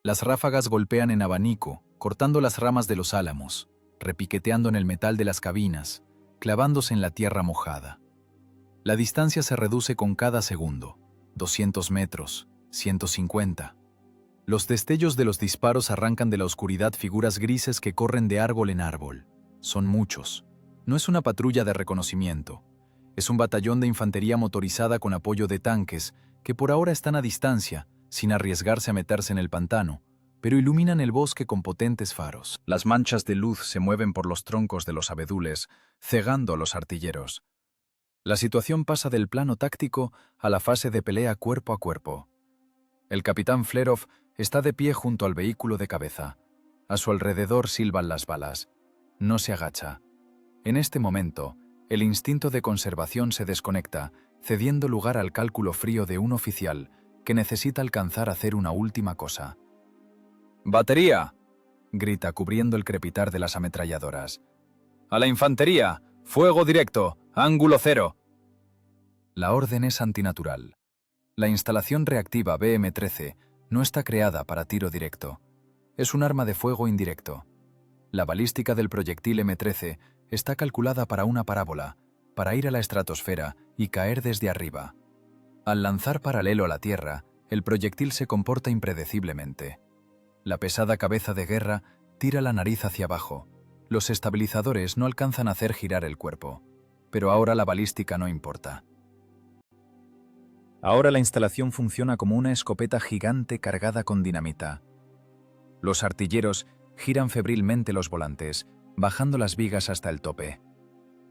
Las ráfagas golpean en abanico, cortando las ramas de los álamos, repiqueteando en el metal de las cabinas, clavándose en la tierra mojada. La distancia se reduce con cada segundo, 200 metros, 150. Los destellos de los disparos arrancan de la oscuridad figuras grises que corren de árbol en árbol. Son muchos. No es una patrulla de reconocimiento. Es un batallón de infantería motorizada con apoyo de tanques que por ahora están a distancia, sin arriesgarse a meterse en el pantano, pero iluminan el bosque con potentes faros. Las manchas de luz se mueven por los troncos de los abedules, cegando a los artilleros. La situación pasa del plano táctico a la fase de pelea cuerpo a cuerpo. El capitán Flerov está de pie junto al vehículo de cabeza. A su alrededor silban las balas. No se agacha. En este momento, el instinto de conservación se desconecta, cediendo lugar al cálculo frío de un oficial que necesita alcanzar a hacer una última cosa: ¡Batería!, grita cubriendo el crepitar de las ametralladoras. ¡A la infantería! ¡Fuego directo! ¡Ángulo cero! La orden es antinatural. La instalación reactiva BM-13 no está creada para tiro directo. Es un arma de fuego indirecto. La balística del proyectil M-13 está calculada para una parábola, para ir a la estratosfera y caer desde arriba. Al lanzar paralelo a la Tierra, el proyectil se comporta impredeciblemente. La pesada cabeza de guerra tira la nariz hacia abajo. Los estabilizadores no alcanzan a hacer girar el cuerpo. Pero ahora la balística no importa. Ahora la instalación funciona como una escopeta gigante cargada con dinamita. Los artilleros giran febrilmente los volantes, bajando las vigas hasta el tope.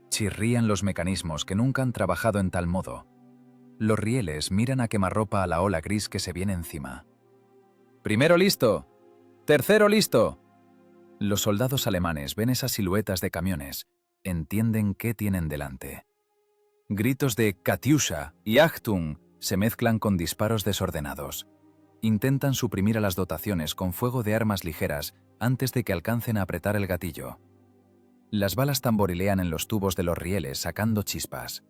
Chirrían los mecanismos que nunca han trabajado en tal modo. Los rieles miran a quemarropa a la ola gris que se viene encima. ¡Primero listo! ¡Tercero listo! Los soldados alemanes ven esas siluetas de camiones, entienden qué tienen delante. Gritos de «Katyusha» y «Achtung» se mezclan con disparos desordenados. Intentan suprimir a las dotaciones con fuego de armas ligeras antes de que alcancen a apretar el gatillo. Las balas tamborilean en los tubos de los rieles sacando chispas.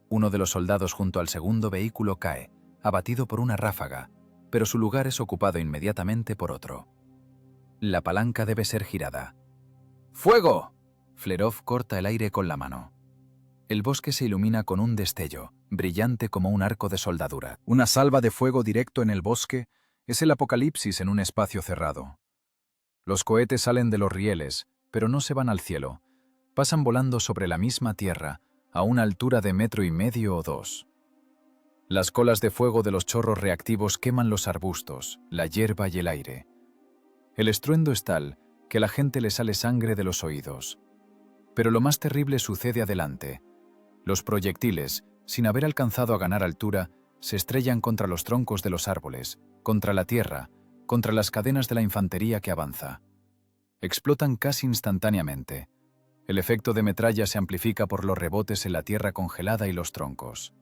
Uno de los soldados junto al segundo vehículo cae, abatido por una ráfaga, pero su lugar es ocupado inmediatamente por otro. La palanca debe ser girada. ¡Fuego! Flerov corta el aire con la mano. El bosque se ilumina con un destello, brillante como un arco de soldadura. Una salva de fuego directo en el bosque es el apocalipsis en un espacio cerrado. Los cohetes salen de los rieles, pero no se van al cielo. Pasan volando sobre la misma tierra, a una altura de 1,5 metros o 2. Las colas de fuego de los chorros reactivos queman los arbustos, la hierba y el aire. El estruendo es tal que a la gente le sale sangre de los oídos. Pero lo más terrible sucede adelante. Los proyectiles, sin haber alcanzado a ganar altura, se estrellan contra los troncos de los árboles, contra la tierra, contra las cadenas de la infantería que avanza. Explotan casi instantáneamente. El efecto de metralla se amplifica por los rebotes en la tierra congelada y los troncos.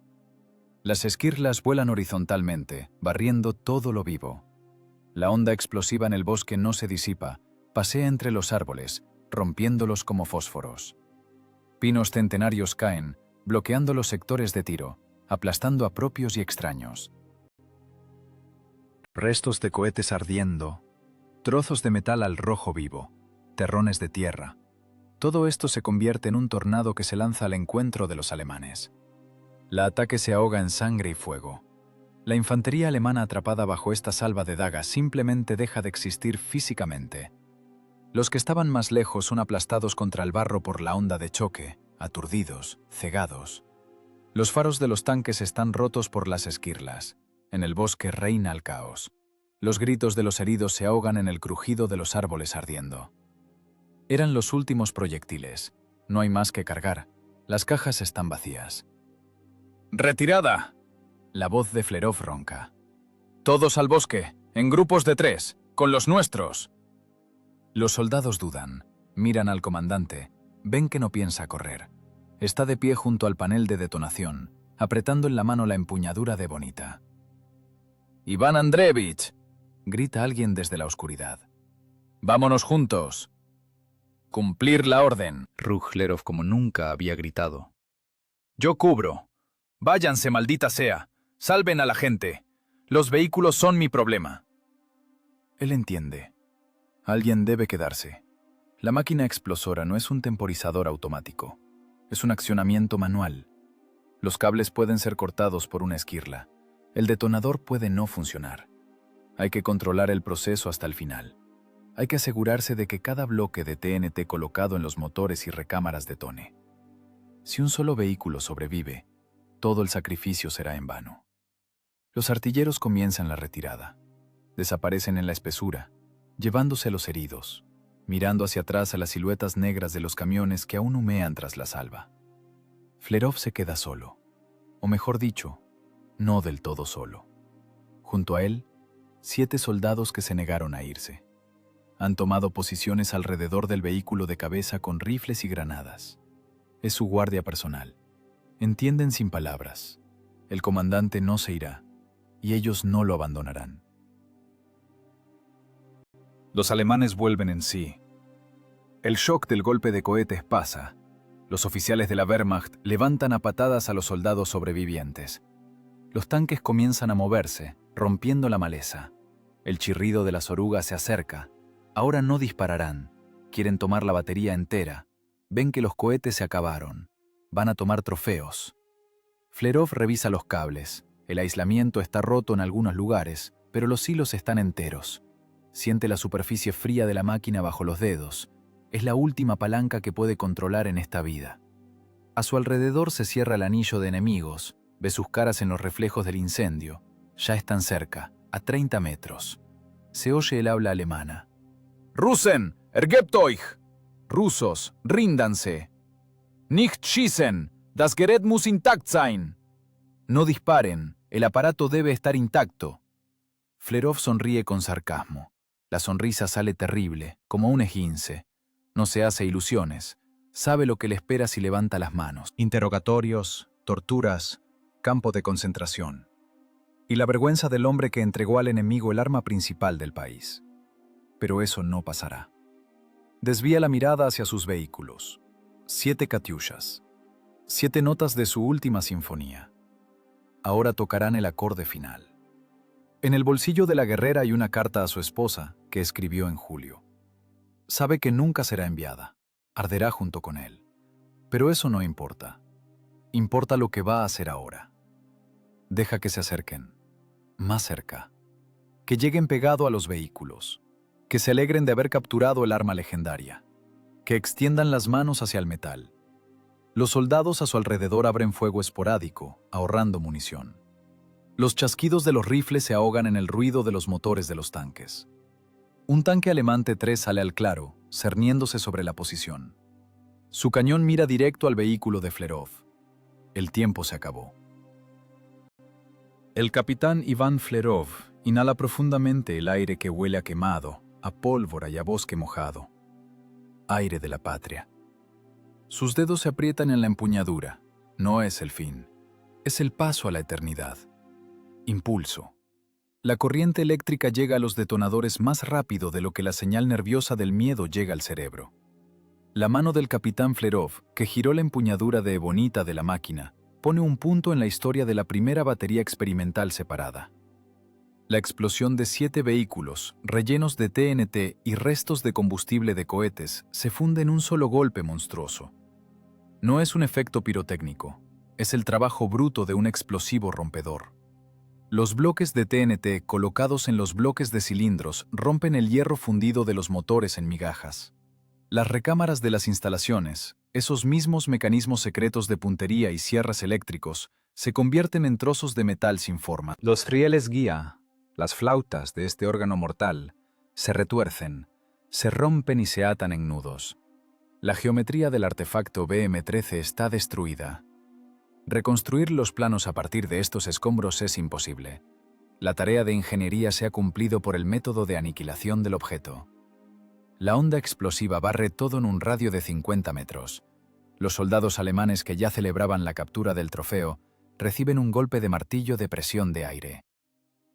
Las esquirlas vuelan horizontalmente, barriendo todo lo vivo. La onda explosiva en el bosque no se disipa, pasea entre los árboles, rompiéndolos como fósforos. Pinos centenarios caen, bloqueando los sectores de tiro, aplastando a propios y extraños. Restos de cohetes ardiendo, trozos de metal al rojo vivo, terrones de tierra. Todo esto se convierte en un tornado que se lanza al encuentro de los alemanes. La ataque se ahoga en sangre y fuego. La infantería alemana atrapada bajo esta salva de dagas simplemente deja de existir físicamente. Los que estaban más lejos son aplastados contra el barro por la onda de choque, aturdidos, cegados. Los faros de los tanques están rotos por las esquirlas. En el bosque reina el caos. Los gritos de los heridos se ahogan en el crujido de los árboles ardiendo. Eran los últimos proyectiles. No hay más que cargar. Las cajas están vacías. ¡Retirada! La voz de Flerov ronca. ¡Todos al bosque! ¡En grupos de 3! ¡Con los nuestros! Los soldados dudan. Miran al comandante. Ven que no piensa correr. Está de pie junto al panel de detonación, apretando en la mano la empuñadura de Bonita. «Iván Andreevich», grita alguien desde la oscuridad. «Vámonos juntos». «Cumplir la orden», ruge Flerov como nunca había gritado. «Yo cubro. Váyanse, maldita sea. Salven a la gente. Los vehículos son mi problema». Él entiende. Alguien debe quedarse. La máquina explosora no es un temporizador automático. Es un accionamiento manual. Los cables pueden ser cortados por una esquirla. El detonador puede no funcionar. Hay que controlar el proceso hasta el final. Hay que asegurarse de que cada bloque de TNT colocado en los motores y recámaras detone. Si un solo vehículo sobrevive, todo el sacrificio será en vano. Los artilleros comienzan la retirada. Desaparecen en la espesura, llevándose a los heridos, mirando hacia atrás a las siluetas negras de los camiones que aún humean tras la salva. Flerov se queda solo, o mejor dicho, no del todo solo. Junto a él, 7 soldados que se negaron a irse. Han tomado posiciones alrededor del vehículo de cabeza con rifles y granadas. Es su guardia personal. Entienden sin palabras. El comandante no se irá, y ellos no lo abandonarán. Los alemanes vuelven en sí. El shock del golpe de cohetes pasa. Los oficiales de la Wehrmacht levantan a patadas a los soldados sobrevivientes. Los tanques comienzan a moverse, rompiendo la maleza. El chirrido de las orugas se acerca. Ahora no dispararán. Quieren tomar la batería entera. Ven que los cohetes se acabaron. Van a tomar trofeos. Flerov revisa los cables. El aislamiento está roto en algunos lugares, pero los hilos están enteros. Siente la superficie fría de la máquina bajo los dedos. Es la última palanca que puede controlar en esta vida. A su alrededor se cierra el anillo de enemigos. Ve sus caras en los reflejos del incendio. Ya están cerca, a 30 metros. Se oye el habla alemana. «Russen, ergebt euch!» Rusos, ríndanse. «Nicht schießen, das Gerät muss intakt sein!» No disparen, el aparato debe estar intacto. Flerov sonríe con sarcasmo. La sonrisa sale terrible, como un esguince. No se hace ilusiones. Sabe lo que le espera si levanta las manos. Interrogatorios, torturas, campo de concentración. Y la vergüenza del hombre que entregó al enemigo el arma principal del país. Pero eso no pasará. Desvía la mirada hacia sus vehículos. 7 Katyushas. 7 notas de su última sinfonía. Ahora tocarán el acorde final. En el bolsillo de la guerrera hay una carta a su esposa que escribió en julio. Sabe que nunca será enviada. Arderá junto con él. Pero eso no importa. Importa lo que va a hacer ahora. Deja que se acerquen. Más cerca. Que lleguen pegado a los vehículos. Que se alegren de haber capturado el arma legendaria. Que extiendan las manos hacia el metal. Los soldados a su alrededor abren fuego esporádico, ahorrando munición. Los chasquidos de los rifles se ahogan en el ruido de los motores de los tanques. Un tanque alemán T3 sale al claro, cerniéndose sobre la posición. Su cañón mira directo al vehículo de Flerov. El tiempo se acabó. El capitán Iván Flerov inhala profundamente el aire que huele a quemado, a pólvora y a bosque mojado. Aire de la patria. Sus dedos se aprietan en la empuñadura. No es el fin. Es el paso a la eternidad. Impulso. La corriente eléctrica llega a los detonadores más rápido de lo que la señal nerviosa del miedo llega al cerebro. La mano del capitán Flerov, que giró la empuñadura de ebonita de la máquina, pone un punto en la historia de la primera batería experimental separada. La explosión de 7 vehículos, rellenos de TNT y restos de combustible de cohetes, se funde en un solo golpe monstruoso. No es un efecto pirotécnico, es el trabajo bruto de un explosivo rompedor. Los bloques de TNT colocados en los bloques de cilindros rompen el hierro fundido de los motores en migajas. Las recámaras de las instalaciones, esos mismos mecanismos secretos de puntería y cierres eléctricos, se convierten en trozos de metal sin forma. Los rieles guía, las flautas de este órgano mortal, se retuercen, se rompen y se atan en nudos. La geometría del artefacto BM-13 está destruida. Reconstruir los planos a partir de estos escombros es imposible. La tarea de ingeniería se ha cumplido por el método de aniquilación del objeto. La onda explosiva barre todo en un radio de 50 metros. Los soldados alemanes que ya celebraban la captura del trofeo reciben un golpe de martillo de presión de aire.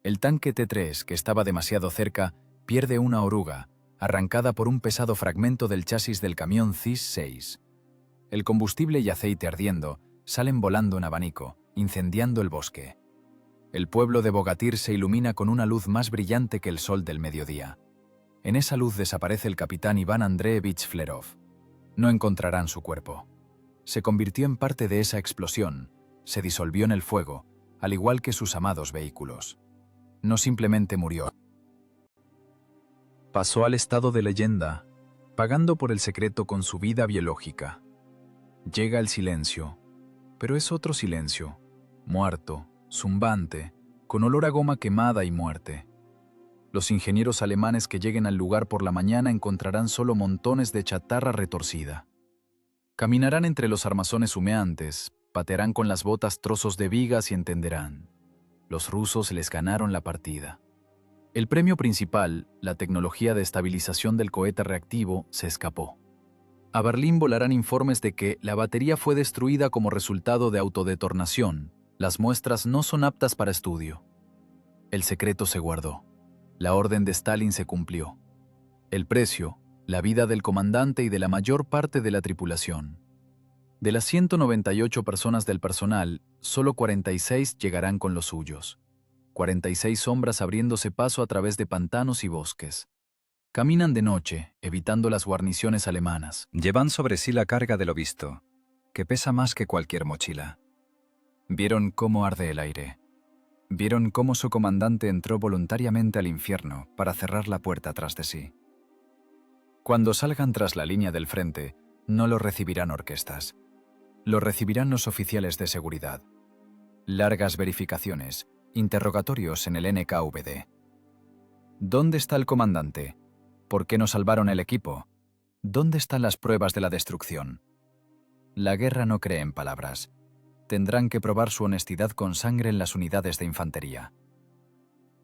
El tanque T3, que estaba demasiado cerca, pierde una oruga, arrancada por un pesado fragmento del chasis del camión CIS-6. El combustible y aceite ardiendo salen volando en abanico, incendiando el bosque. El pueblo de Bogatir se ilumina con una luz más brillante que el sol del mediodía. En esa luz desaparece el capitán Iván Andreevich Flerov. No encontrarán su cuerpo. Se convirtió en parte de esa explosión, se disolvió en el fuego, al igual que sus amados vehículos. No simplemente murió. Pasó al estado de leyenda, pagando por el secreto con su vida biológica. Llega el silencio, pero es otro silencio, muerto, zumbante, con olor a goma quemada y muerte. Los ingenieros alemanes que lleguen al lugar por la mañana encontrarán solo montones de chatarra retorcida. Caminarán entre los armazones humeantes, patearán con las botas trozos de vigas y entenderán. Los rusos les ganaron la partida. El premio principal, la tecnología de estabilización del cohete reactivo, se escapó. A Berlín volarán informes de que la batería fue destruida como resultado de autodetonación. Las muestras no son aptas para estudio. El secreto se guardó. La orden de Stalin se cumplió. El precio, la vida del comandante y de la mayor parte de la tripulación. De las 198 personas del personal, solo 46 llegarán con los suyos. 46 sombras abriéndose paso a través de pantanos y bosques. Caminan de noche, evitando las guarniciones alemanas. Llevan sobre sí la carga de lo visto, que pesa más que cualquier mochila. Vieron cómo arde el aire. Vieron cómo su comandante entró voluntariamente al infierno para cerrar la puerta tras de sí. Cuando salgan tras la línea del frente, no lo recibirán orquestas. Lo recibirán los oficiales de seguridad. Largas verificaciones, interrogatorios en el NKVD. ¿Dónde está el comandante? ¿Por qué no salvaron el equipo? ¿Dónde están las pruebas de la destrucción? La guerra no cree en palabras. Tendrán que probar su honestidad con sangre en las unidades de infantería.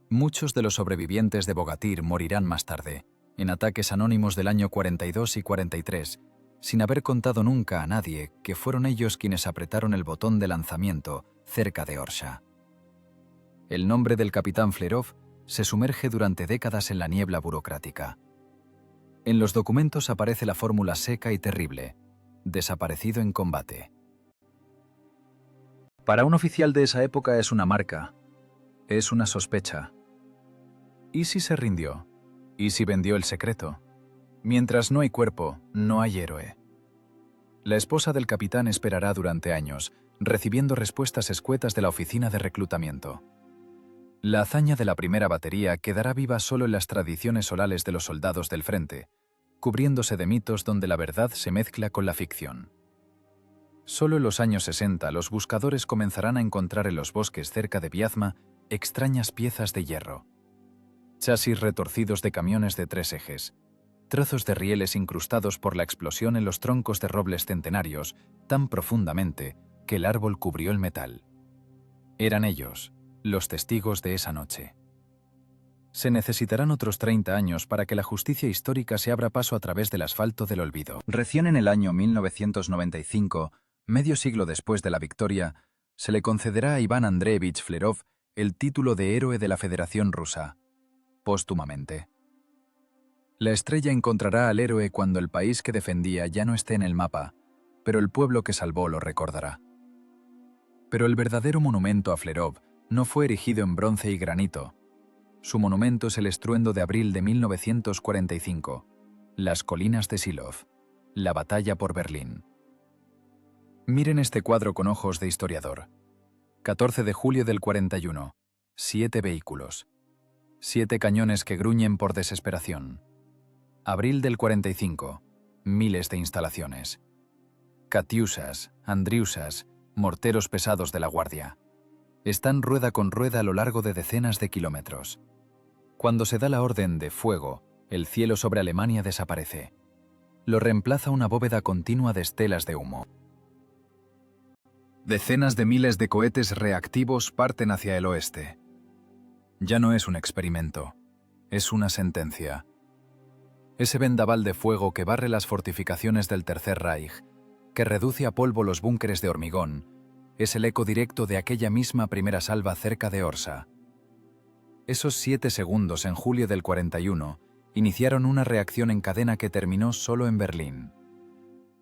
Muchos de los sobrevivientes de Bogatyr morirán más tarde, en ataques anónimos del año 42 y 43, sin haber contado nunca a nadie que fueron ellos quienes apretaron el botón de lanzamiento cerca de Orsha. El nombre del capitán Flerov se sumerge durante décadas en la niebla burocrática. En los documentos aparece la fórmula seca y terrible: desaparecido en combate. Para un oficial de esa época es una marca, es una sospecha. ¿Y si se rindió? ¿Y si vendió el secreto? Mientras no hay cuerpo, no hay héroe. La esposa del capitán esperará durante años, recibiendo respuestas escuetas de la oficina de reclutamiento. La hazaña de la primera batería quedará viva solo en las tradiciones orales de los soldados del frente, cubriéndose de mitos donde la verdad se mezcla con la ficción. Solo en los años 60 los buscadores comenzarán a encontrar en los bosques cerca de Vyazma extrañas piezas de hierro. Chasis retorcidos de camiones de 3 ejes, trozos de rieles incrustados por la explosión en los troncos de robles centenarios tan profundamente que el árbol cubrió el metal. Eran ellos, los testigos de esa noche. Se necesitarán otros 30 años para que la justicia histórica se abra paso a través del asfalto del olvido. Recién en el año 1995, medio siglo después de la victoria, se le concederá a Iván Andreevich Flerov el título de Héroe de la Federación Rusa, póstumamente. La estrella encontrará al héroe cuando el país que defendía ya no esté en el mapa, pero el pueblo que salvó lo recordará. Pero el verdadero monumento a Flerov no fue erigido en bronce y granito. Su monumento es el estruendo de abril de 1945, las colinas de Silov, la batalla por Berlín. Miren este cuadro con ojos de historiador. 14 de julio del 41, 7 vehículos. 7 cañones que gruñen por desesperación. Abril del 45, miles de instalaciones. Katyushas, Andriusas, morteros pesados de la Guardia. Están rueda con rueda a lo largo de decenas de kilómetros. Cuando se da la orden de fuego, el cielo sobre Alemania desaparece. Lo reemplaza una bóveda continua de estelas de humo. Decenas de miles de cohetes reactivos parten hacia el oeste. Ya no es un experimento, es una sentencia. Ese vendaval de fuego que barre las fortificaciones del Tercer Reich, que reduce a polvo los búnkeres de hormigón, es el eco directo de aquella misma primera salva cerca de Orsa. Esos 7 segundos en julio del 41 iniciaron una reacción en cadena que terminó solo en Berlín.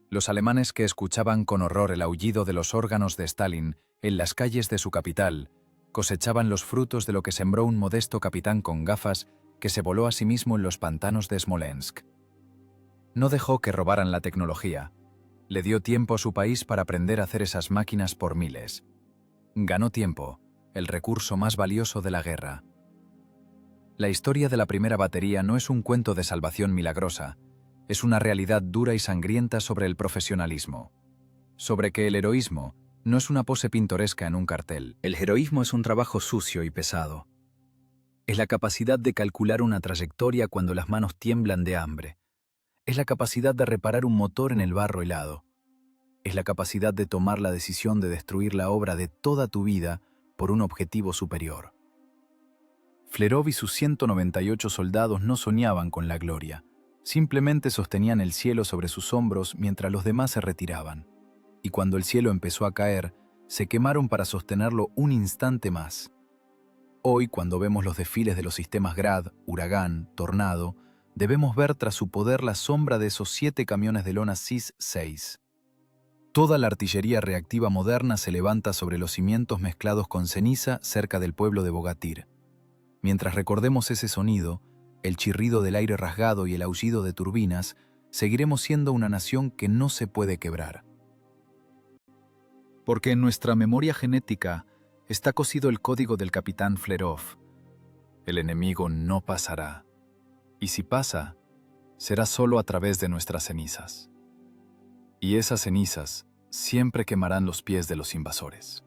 Los alemanes que escuchaban con horror el aullido de los órganos de Stalin en las calles de su capital cosechaban los frutos de lo que sembró un modesto capitán con gafas que se voló a sí mismo en los pantanos de Smolensk. No dejó que robaran la tecnología. Le dio tiempo a su país para aprender a hacer esas máquinas por miles. Ganó tiempo, el recurso más valioso de la guerra. La historia de la primera batería no es un cuento de salvación milagrosa, es una realidad dura y sangrienta sobre el profesionalismo. Sobre que el heroísmo no es una pose pintoresca en un cartel. El heroísmo es un trabajo sucio y pesado. Es la capacidad de calcular una trayectoria cuando las manos tiemblan de hambre. Es la capacidad de reparar un motor en el barro helado. Es la capacidad de tomar la decisión de destruir la obra de toda tu vida por un objetivo superior. Flerov y sus 198 soldados no soñaban con la gloria. Simplemente sostenían el cielo sobre sus hombros mientras los demás se retiraban. Y cuando el cielo empezó a caer, se quemaron para sostenerlo un instante más. Hoy, cuando vemos los desfiles de los sistemas Grad, Huracán, Tornado, Debemos ver tras su poder la sombra de esos 7 camiones de lona CIS-6. Toda la artillería reactiva moderna se levanta sobre los cimientos mezclados con ceniza cerca del pueblo de Bogatir. Mientras recordemos ese sonido, el chirrido del aire rasgado y el aullido de turbinas, seguiremos siendo una nación que no se puede quebrar. Porque en nuestra memoria genética está cosido el código del capitán Flerov. El enemigo no pasará. Y si pasa, será solo a través de nuestras cenizas. Y esas cenizas siempre quemarán los pies de los invasores.